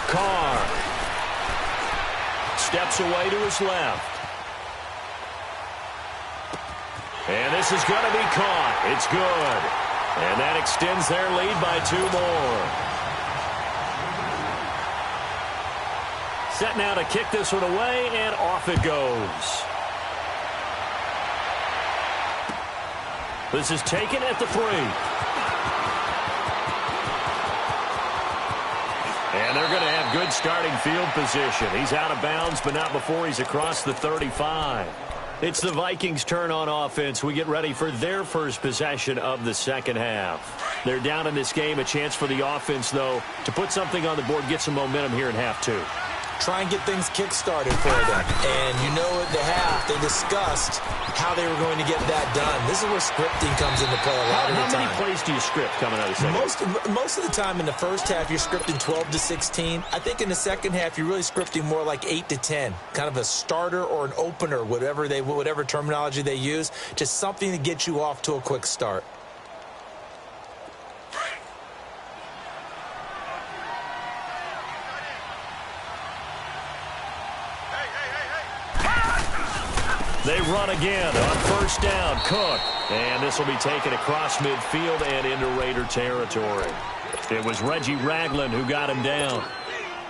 Carr steps away to his left. And this is going to be caught. It's good. And that extends their lead by 2 more. Set now to kick this one away, and off it goes. This is taken at the 3. And they're going to have good starting field position. He's out of bounds, but not before he's across the 35. It's the Vikings' turn on offense. We get ready for their first possession of the 2nd half. They're down in this game. A chance for the offense, though, to put something on the board, get some momentum here in half 2.
Try and get things kick-started for them. And you know at the half, they discussed how they were going to get that done. This is where scripting comes into play a lot of the time.
How many plays do you script coming out of the second?
Most of the time in the first half, you're scripting 12 to 16. I think in the second half, you're really scripting more like 8 to 10. Kind of a starter or an opener, whatever terminology they use. Just something to get you off to a quick start.
They run again on 1st down. Cook. And this will be taken across midfield and into Raider territory. It was Reggie Ragland who got him down.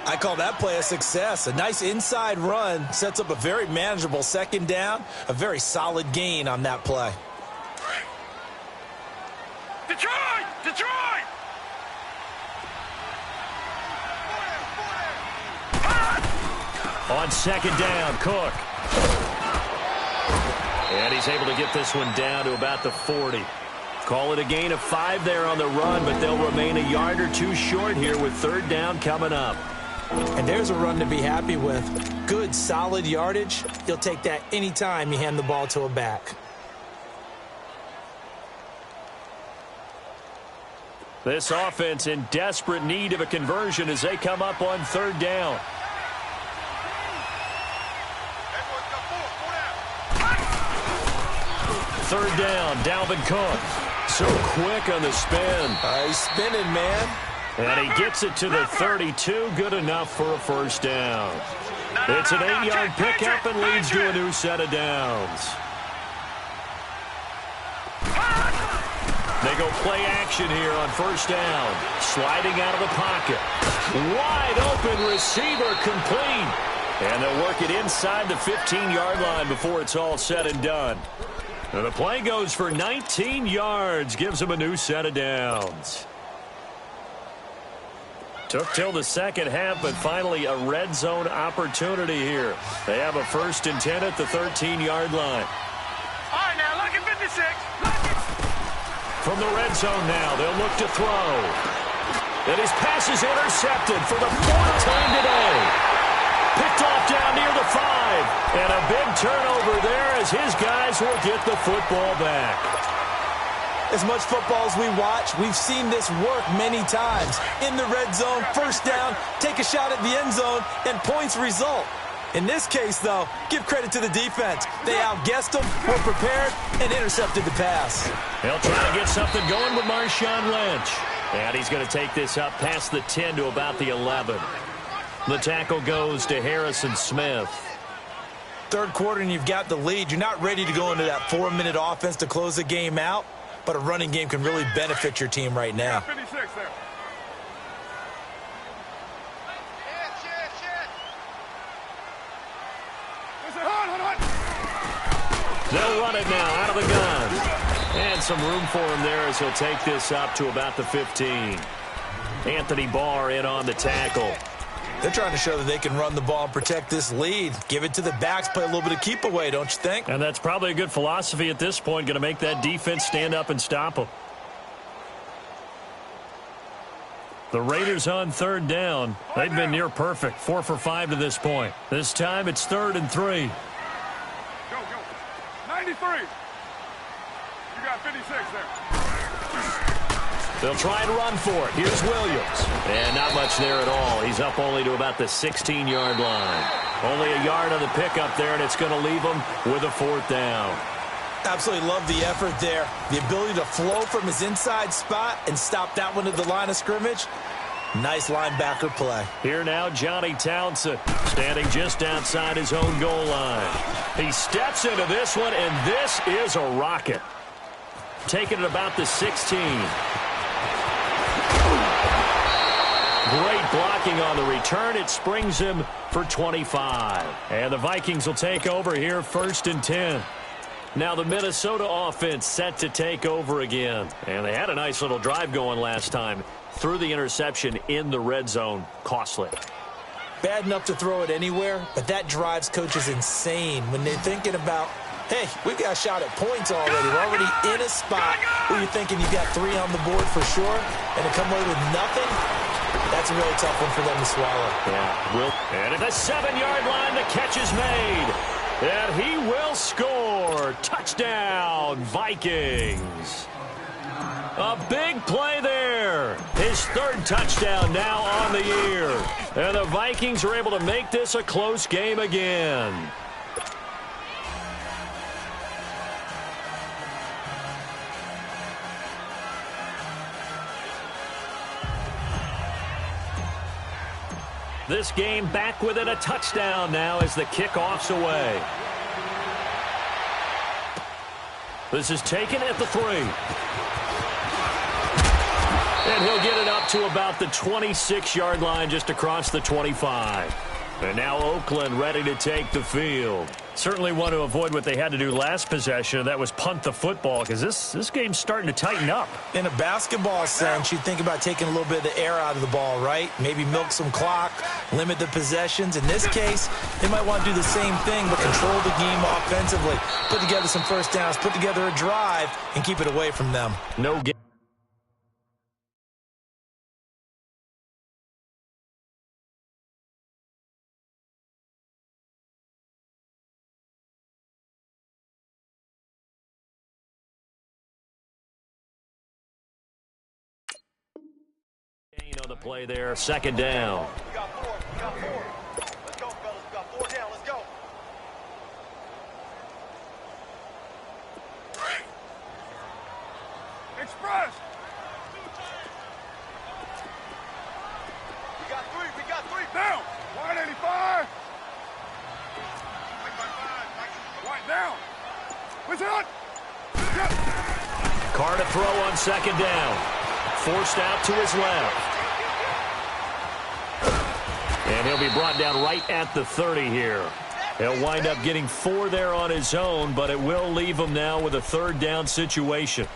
I call that play a success. A nice inside run sets up a very manageable second down, a very solid gain on that play.
Detroit! Detroit!
On second down, Cook. And he's able to get this one down to about the 40. Call it a gain of 5 there on the run, but they'll remain a yard or two short here with third down coming up.
And there's a run to be happy with. Good, solid yardage. You'll take that anytime you hand the ball to a back.
This offense in desperate need of a conversion as they come up on third down. Third down, Dalvin Cook. So quick on the spin.
He's spinning, man.
And he gets it to the 32. Good enough for a first down. It's an 8-yard pickup and leads to a new set of downs. They go play action here on first down. Sliding out of the pocket. Wide open receiver complete. And they'll work it inside the 15-yard line before it's all said and done. And the play goes for 19 yards. Gives them a new set of downs. Took till the second half, but finally a red zone opportunity here. They have a 1st and 10 at the 13-yard line.
All right, now, look at 56.
From the red zone now, they'll look to throw. And his pass is intercepted for the 4th time today. Picked off down near the 5. And a big turnover there as his guys will get the football back.
As much football as we watch, we've seen this work many times. In the red zone, first down, take a shot at the end zone, and points result. In this case, though, give credit to the defense. They outguessed them, were prepared, and intercepted the pass.
They'll try to get something going with Marshawn Lynch. And he's going to take this up past the 10 to about the 11. The tackle goes to Harrison Smith.
Third quarter and you've got the lead. You're not ready to go into that 4-minute offense to close the game out, but a running game can really benefit your team right now.
56 there.
They'll run it now out of the gun. And some room for him there as he'll take this up to about the 15. Anthony Barr in on the tackle.
They're trying to show that they can run the ball and protect this lead. Give it to the backs, play a little bit of keep away, don't you think?
And that's probably a good philosophy at this point, going to make that defense stand up and stop them. The Raiders on third down. They've been near perfect, 4 for 5 to this point. This time it's 3rd and 3.
Go, go. 93. You got 56 there.
They'll try and run for it. Here's Williams. And not much there at all. He's up only to about the 16-yard line. Only a yard on the pickup there, and it's going to leave him with a 4th down.
Absolutely love the effort there. The ability to flow from his inside spot and stop that one at the line of scrimmage. Nice linebacker play.
Here now, Johnny Townsend standing just outside his own goal line. He steps into this one, and this is a rocket. Taking it about the 16. Great blocking on the return. It springs him for 25. And the Vikings will take over here 1st and 10. Now the Minnesota offense set to take over again. And they had a nice little drive going last time. Threw the interception in the red zone. Costly.
Bad enough to throw it anywhere, but that drives coaches insane when they're thinking about, hey, we've got a shot at points already. We're already in a spot where you're thinking you've got 3 on the board for sure, and to come away with nothing, that's a really tough one for them to swallow.
Yeah, and at the 7-yard line, the catch is made. And he will score. Touchdown, Vikings. A big play there. His 3rd touchdown now on the year. And the Vikings are able to make this a close game again. This game back within a touchdown now as the kickoff's away. This is taken at the 3. And he'll get it up out to about the 26-yard line, just across the 25. And now Oakland ready to take the field. Certainly want to avoid what they had to do last possession. That was punt the football, because this game's starting to tighten up.
In a basketball sense, you think about taking a little bit of the air out of the ball, right? Maybe milk some clock, limit the possessions. In this case, they might want to do the same thing, but control the game offensively. Put together some first downs, put together a drive, and keep it away from them.
No game. On the play there, second down.
We got four. Let's go, fellas. We got 4 down. Let's go. Express. We got three. Down. Wide 85. Wide down. What's it?
Carr to throw on second down. Forced out to his left. And he'll be brought down right at the 30 here. He'll wind up getting 4 there on his own, but it will leave him now with a third down situation.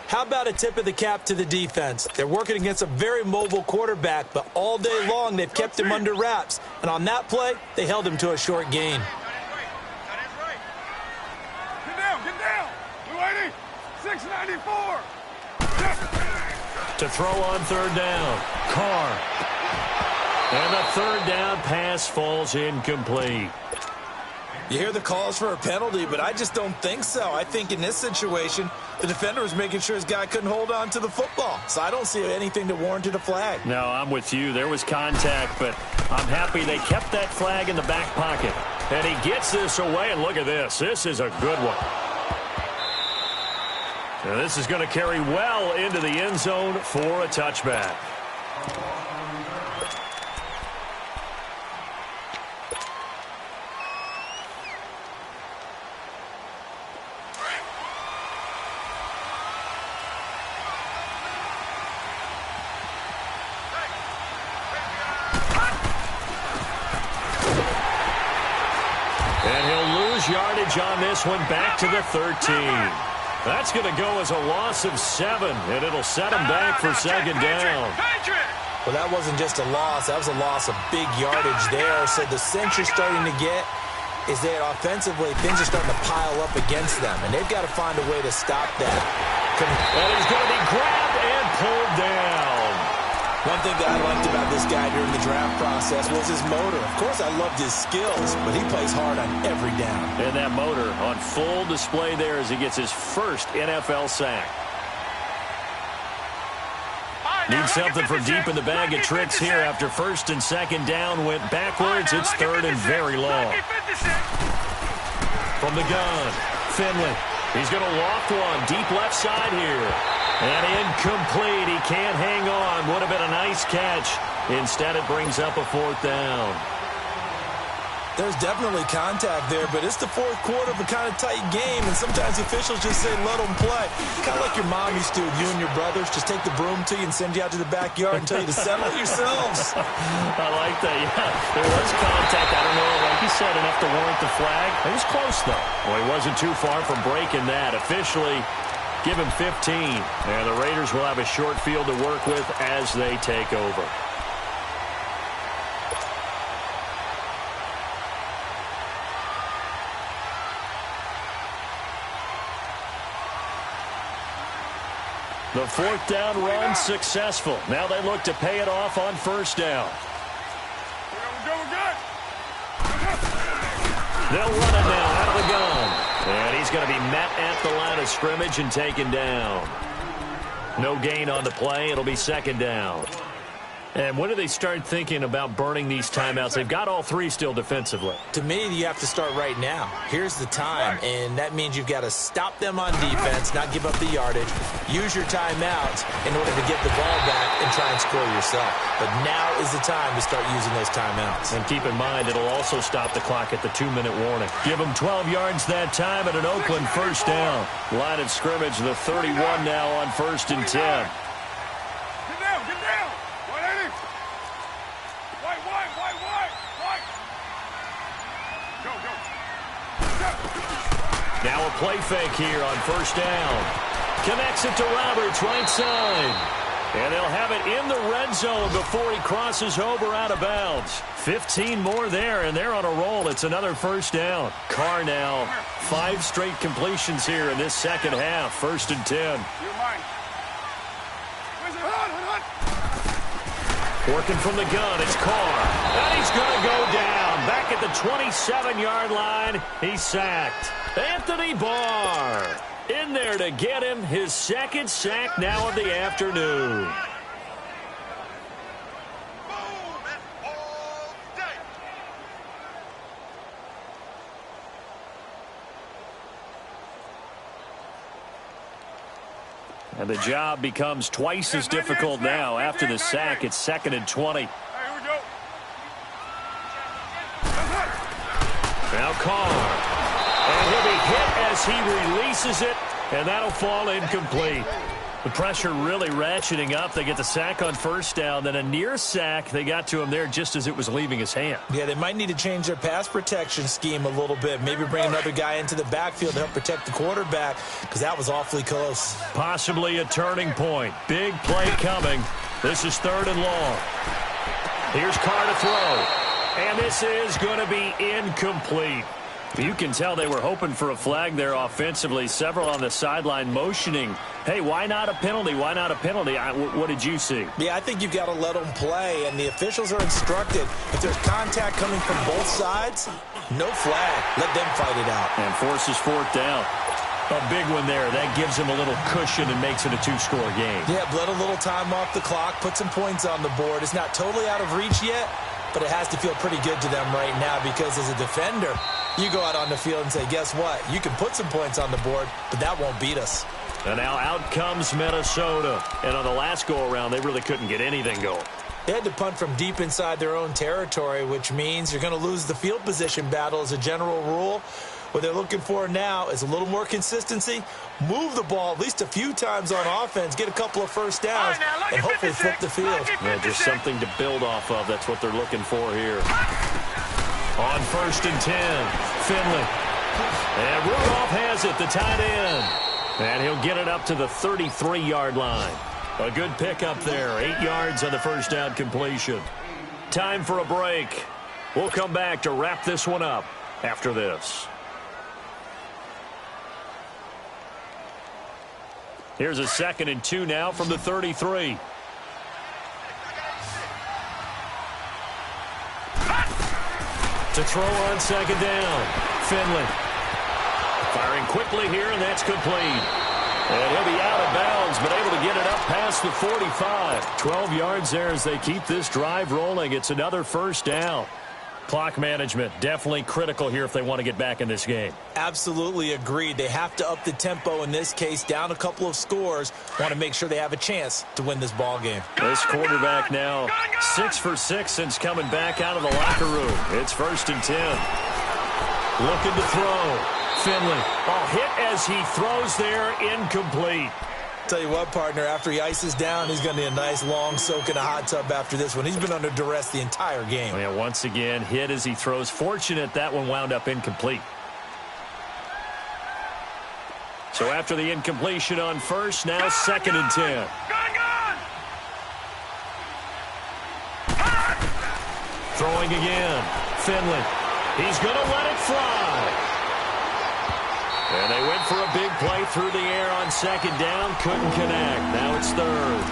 How about a tip of the cap to the defense? They're working against a very mobile quarterback, but all day long they've kept him under wraps. And on that play, they held him to a short gain.
Get down. Blue 80. 694.
To throw on third down, Carr. And the third down pass falls incomplete.
You hear the calls for a penalty, but I just don't think so. I think in this situation, the defender was making sure his guy couldn't hold on to the football. So I don't see anything that warranted a flag.
No, I'm with you. There was contact, but I'm happy they kept that flag in the back pocket. And he gets this away, and look at this. This is a good one. Now this is going to carry well into the end zone for a touchback. And he'll lose yardage on this one, back to the 13. That's going to go as a loss of 7, and it'll set him back for second down.
Well, that wasn't just a loss. That was a loss of big yardage there. So the sense you're starting to get is that offensively things are starting to pile up against them, and they've got to find a way to stop that.
And he's going to be grabbed and pulled down.
One thing that I liked about this guy during the draft process was his motor. Of course, I loved his skills, but he plays hard on every down.
And that motor on full display there as he gets his first NFL sack. Need something from deep in the bag of tricks here after first and second down went backwards. It's third and very long. From the gun, Finley. He's going to loft one deep left side here. And incomplete. He can't hang on. Would have been a nice catch. Instead, it brings up a fourth down.
There's definitely contact there, but it's the fourth quarter of a kind of tight game, and sometimes officials just say, let them play. Kind of like your mom used to with you and your brothers. Just take the broom to you and send you out to the backyard and tell you to settle it yourselves.
I like that, yeah. There was contact. I don't know, like you said, enough to warrant the flag. It was close, though. Well, he wasn't too far from breaking that. Officially, give him 15. And the Raiders will have a short field to work with as they take over. The fourth down run successful. Now they look to pay it off on first down. They'll run it now out of the gun. And he's going to be met at the line of scrimmage and taken down. No gain on the play. It'll be second down. And when do they start thinking about burning these timeouts? They've got all three still defensively.
To me, you have to start right now. Here's the time, and that means you've got to stop them on defense, not give up the yardage, use your timeouts in order to get the ball back and try and score yourself. But now is the time to start using those timeouts.
And keep in mind, it'll also stop the clock at the 2-minute warning. Give them 12 yards that time at an Oakland first down. Line of scrimmage, the 31 now on 1st and 10.
Get down, get down.
Now a play fake here on first down. Connects it to Roberts, right side. And they'll have it in the red zone before he crosses over out of bounds. 15 more there, and they're on a roll. It's another first down. Carr now, 5 straight completions here in this second half. 1st and 10. Working from the gun, it's Carr. And he's going to go down. Back at the 27-yard line, he's sacked. Anthony Barr in there to get him his second sack now of the afternoon. And the job becomes twice as difficult now. After the sack, it's 2nd and 20. Now Carr. And he'll be hit as he releases it, and that'll fall incomplete. The pressure really ratcheting up. They get the sack on first down, then a near sack. They got to him there just as it was leaving his hand.
Yeah, they might need to change their pass protection scheme a little bit. Maybe bring another guy into the backfield to help protect the quarterback, because that was awfully close.
Possibly a turning point. Big play coming. This is 3rd and long. Here's Carr to throw. And this is going to be incomplete. You can tell they were hoping for a flag there offensively. Several on the sideline motioning, hey, why not a penalty? Why not a penalty? What did you see?
Yeah, I think you've got to let them play, and the officials are instructed. If there's contact coming from both sides, no flag. Let them fight it out.
And forces 4th down. A big one there. That gives them a little cushion and makes it a 2-score game.
Yeah, let a little time off the clock, put some points on the board. It's not totally out of reach yet, but it has to feel pretty good to them right now, because as a defender, you go out on the field and say, guess what? You can put some points on the board, but that won't beat us.
And now out comes Minnesota. And on the last go-around, they really couldn't get anything going.
They had to punt from deep inside their own territory, which means you're going to lose the field position battle as a general rule. What they're looking for now is a little more consistency, move the ball at least a few times on offense, get a couple of first downs, and hopefully flip the field.
Yeah, just something to build off of. That's what they're looking for here. On 1st and 10, Finley. And Rudolph has it, the tight end. And he'll get it up to the 33-yard line. A good pickup there, 8 yards on the first down completion. Time for a break. We'll come back to wrap this one up after this. Here's a 2nd and 2 now from the 33. To throw on 2nd down. Finley. Firing quickly here, and that's complete. And he'll be out of bounds, but able to get it up past the 45. 12 yards there as they keep this drive rolling. It's another first down. Clock management definitely critical here if they want to get back in this game.
Absolutely agreed. They have to up the tempo in this case, down a couple of scores. Want to make sure they have a chance to win this ball game.
This quarterback now 6 for 6 since coming back out of the locker room. It's 1st and 10. Looking to throw. Finley. Oh, hit as he throws there, incomplete.
Tell you what, partner, after he ices down, he's going to need a nice long soak in a hot tub after this one. He's been under duress the entire game.
Yeah, once again, hit as he throws. Fortunate that one wound up incomplete. So after the incompletion on first, now 2nd and 10. Throwing again. Finley. He's going to let it fly. And they went for a big play through the air on 2nd down. Couldn't connect. Now it's 3rd.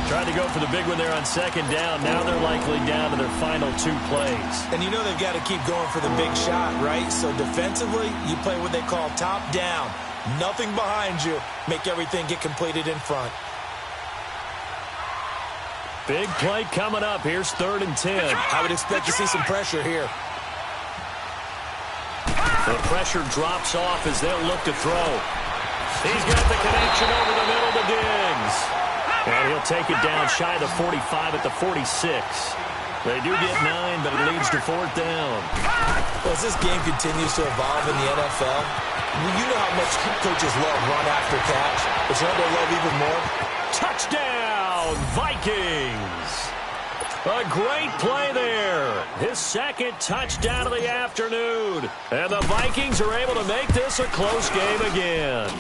Tried to go for the big one there on 2nd down. Now they're likely down to their final 2 plays.
And you know they've got to keep going for the big shot, right? So defensively, you play what they call top down. Nothing behind you. Make everything get completed in front.
Big play coming up. Here's 3rd and 10.
I would expect to see some pressure here.
The pressure drops off as they'll look to throw. He's got the connection over the middle to Diggs. And he'll take it down shy of the 45 at the 46. They do get 9, but it leads to 4th down.
Well, as this game continues to evolve in the NFL, you know how much coaches love run after catch. But you know what they love even more?
Touchdown, Vikings! A great play there. His second touchdown of the afternoon. And the Vikings are able to make this a close game again.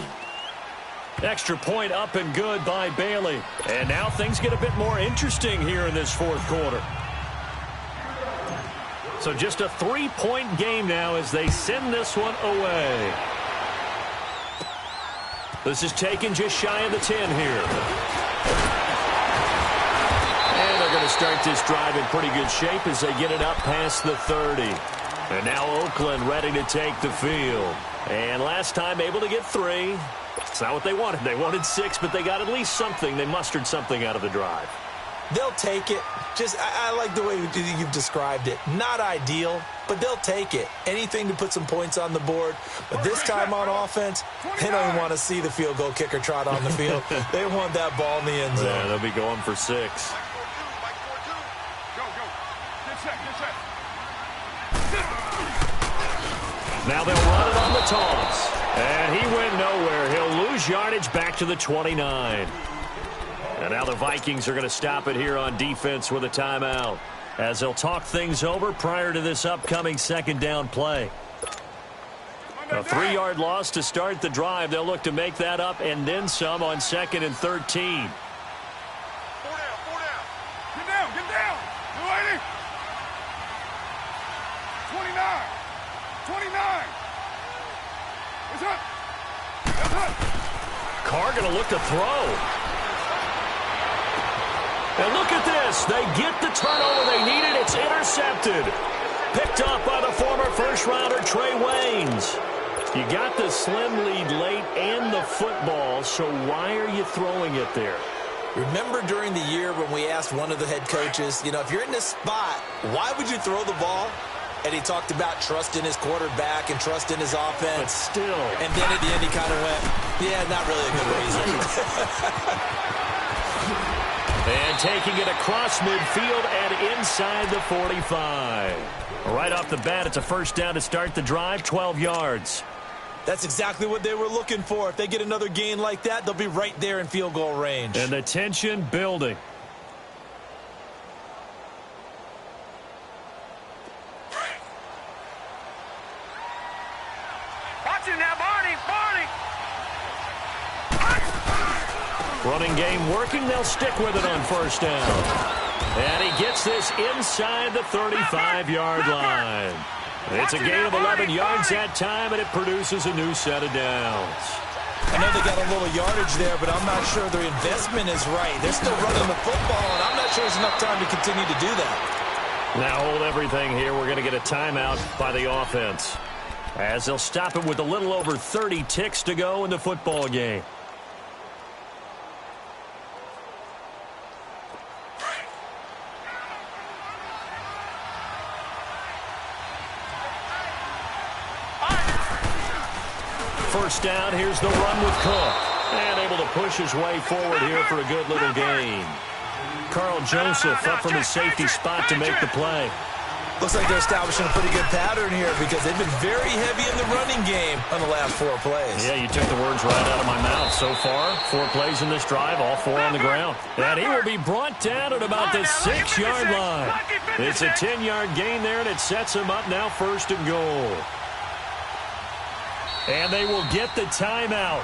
Extra point up and good by Bailey. And now things get a bit more interesting here in this fourth quarter. So just a 3-point game now as they send this one away. This is taken just shy of the 10 here. And they're going to start this drive in pretty good shape as they get it up past the 30. And now Oakland ready to take the field. And last time able to get 3. It's not what they wanted. They wanted 6, but they got at least something. They mustered something out of the drive.
They'll take it. I like the way you've described it. Not ideal, but they'll take it. Anything to put some points on the board. But this time on offense, they don't even want to see the field goal kicker trot on the field. They want that ball in the end zone.
Yeah, they'll be going for 6. Now they'll run it on the toss. And he went nowhere. He'll lose yardage back to the 29. And now the Vikings are going to stop it here on defense with a timeout as they'll talk things over prior to this upcoming second down play. A 3-yard loss to start the drive. They'll look to make that up and then some on 2nd and 13.
4 down. Get down. You ready? 29. It's up.
Carr going to look to throw. And look at this. They get the turnover they needed. It's intercepted. Picked up by the former first-rounder Trey Waynes. You got the slim lead late and the football, so why are you throwing it there?
Remember during the year when we asked one of the head coaches, if you're in this spot, why would you throw the ball? And he talked about trust in his quarterback and trust in his offense.
But still.
And then at the end he kind of went, yeah, not really a good reason.
And taking it across midfield and inside the 45. Right off the bat, it's a first down to start the drive, 12 yards.
That's exactly what they were looking for. If they get another gain like that, they'll be right there in field goal range.
And the tension building.
Watch it now, Barney.
Running game working. They'll stick with it on first down. And he gets this inside the 35-yard line. It's a gain of 11 yards that time, and it produces a new set of downs.
I know they got a little yardage there, but I'm not sure their investment is right. They're still running the football, and I'm not sure there's enough time to continue to do that.
Now hold everything here. We're going to get a timeout by the offense, as they'll stop it with a little over 30 ticks to go in the football game. First down, here's the run with Cook. And able to push his way forward here for a good little gain. Carl Joseph up from his safety spot to make the play.
Looks like they're establishing a pretty good pattern here because they've been very heavy in the running game on the last 4 plays.
Yeah, you took the words right out of my mouth. So far, 4 plays in this drive, all 4 on the ground. And he will be brought down at about the 6-yard line. It's a 10-yard gain there, and it sets him up now 1st and goal. And they will get the timeout.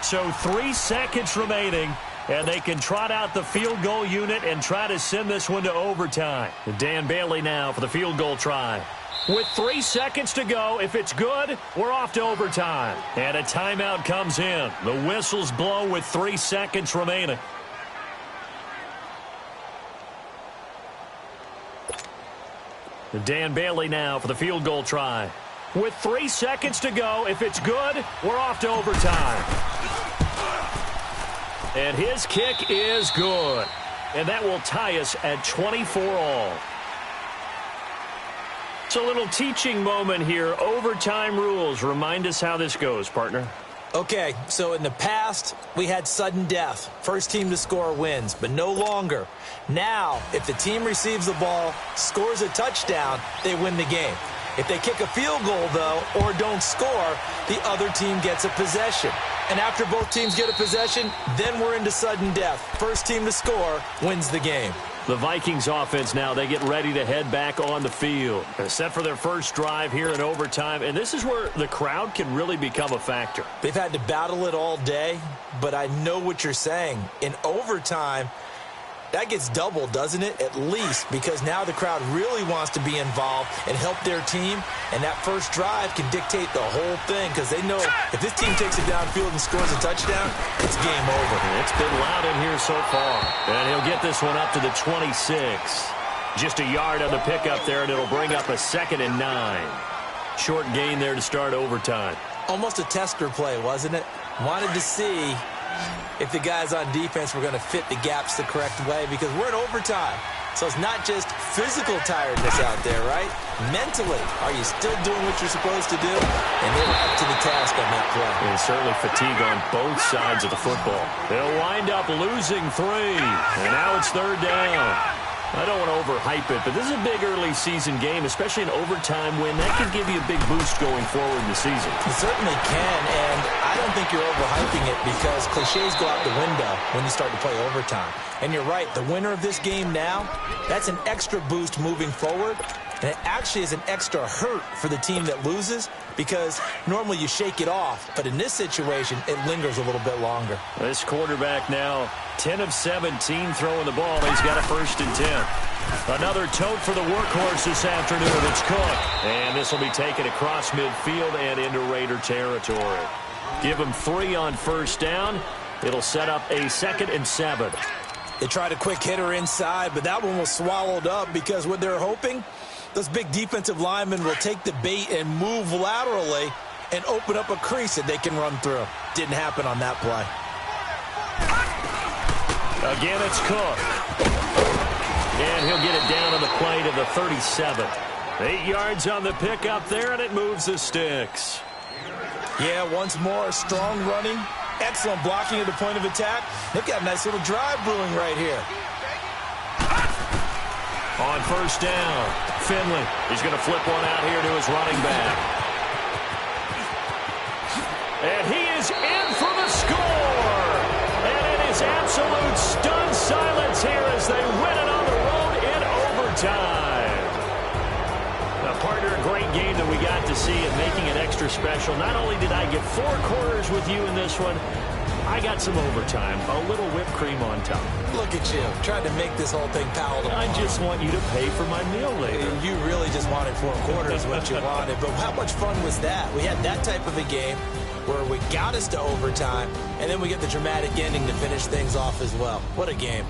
So 3 seconds remaining, and they can trot out the field goal unit and try to send this one to overtime. Dan Bailey now for the field goal try. With 3 seconds to go, if it's good, we're off to overtime. And a timeout comes in. The whistles blow with 3 seconds remaining. Dan Bailey now for the field goal try. With 3 seconds to go, if it's good, we're off to overtime. And his kick is good. And that will tie us at 24 all. It's a little teaching moment here. Overtime rules. Remind us how this goes, partner.
Okay, so in the past, we had sudden death. First team to score wins, but no longer. Now, if the team receives the ball, scores a touchdown, they win the game. If they kick a field goal, though, or don't score, the other team gets a possession. And after both teams get a possession, then we're into sudden death. First team to score wins the game.
The Vikings offense now, they get ready to head back on the field. They're set for their first drive here in overtime, and this is where the crowd can really become a factor.
They've had to battle it all day, but I know what you're saying. In overtime, that gets doubled, doesn't it? At least, because now the crowd really wants to be involved and help their team, and that first drive can dictate the whole thing because they know if this team takes it downfield and scores a touchdown, it's game over.
It's been loud in here so far, and he'll get this one up to the 26. Just a yard on the pickup there, and it'll bring up a 2nd and 9. Short gain there to start overtime.
Almost a tester play, wasn't it? Wanted to see if the guys on defense were going to fit the gaps the correct way because we're in overtime. So it's not just physical tiredness out there, right? Mentally, are you still doing what you're supposed to do? And they were up to the task on that play.
And certainly fatigue on both sides of the football. They'll wind up losing 3, and now it's 3rd down. I don't want to overhype it, but this is a big early season game, especially an overtime win. That could give you a big boost going forward in the season.
It certainly can, and I don't think you're overhyping it because cliches go out the window when you start to play overtime. And you're right, the winner of this game now, that's an extra boost moving forward, and it actually is an extra hurt for the team that loses because normally you shake it off, but in this situation, it lingers a little bit longer.
This quarterback now, 10 of 17 throwing the ball. He's got a 1st and 10. Another tote for the workhorse this afternoon. It's Cook. And this will be taken across midfield and into Raider territory. Give him 3 on 1st down. It'll set up a 2nd and 7.
They tried a quick hitter inside, but that one was swallowed up because what they're hoping, those big defensive linemen will take the bait and move laterally and open up a crease that they can run through. Didn't happen on that play.
Again, it's Cook. And he'll get it down on the play to the 37. 8 yards on the pickup there, and it moves the sticks.
Yeah, once more, strong running, excellent blocking at the point of attack. They've got a nice little drive brewing right here.
On 1st down, Finley. He's going to flip one out here to his running back. And he is in for the score. And it is absolute stunned silence here as they win it on the road in overtime. Now, partner, a great game that we got to see and making it extra special. Not only did I get 4 quarters with you in this one, I got some overtime, a little whipped cream on top.
Look at you, trying to make this whole thing palatable.
I just want you to pay for my meal later.
You really just wanted 4 quarters what you wanted, but how much fun was that? We had that type of a game where we got us to overtime, and then we get the dramatic ending to finish things off as well. What a game.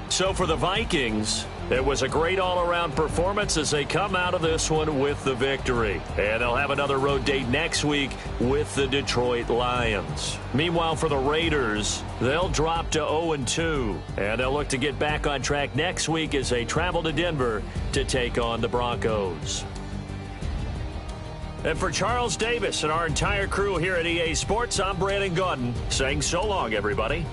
So for the Vikings, it was a great all-around performance as they come out of this one with the victory. And they'll have another road date next week with the Detroit Lions. Meanwhile, for the Raiders, they'll drop to 0-2. And they'll look to get back on track next week as they travel to Denver to take on the Broncos. And for Charles Davis and our entire crew here at EA Sports, I'm Brandon Gaudin saying so long, everybody.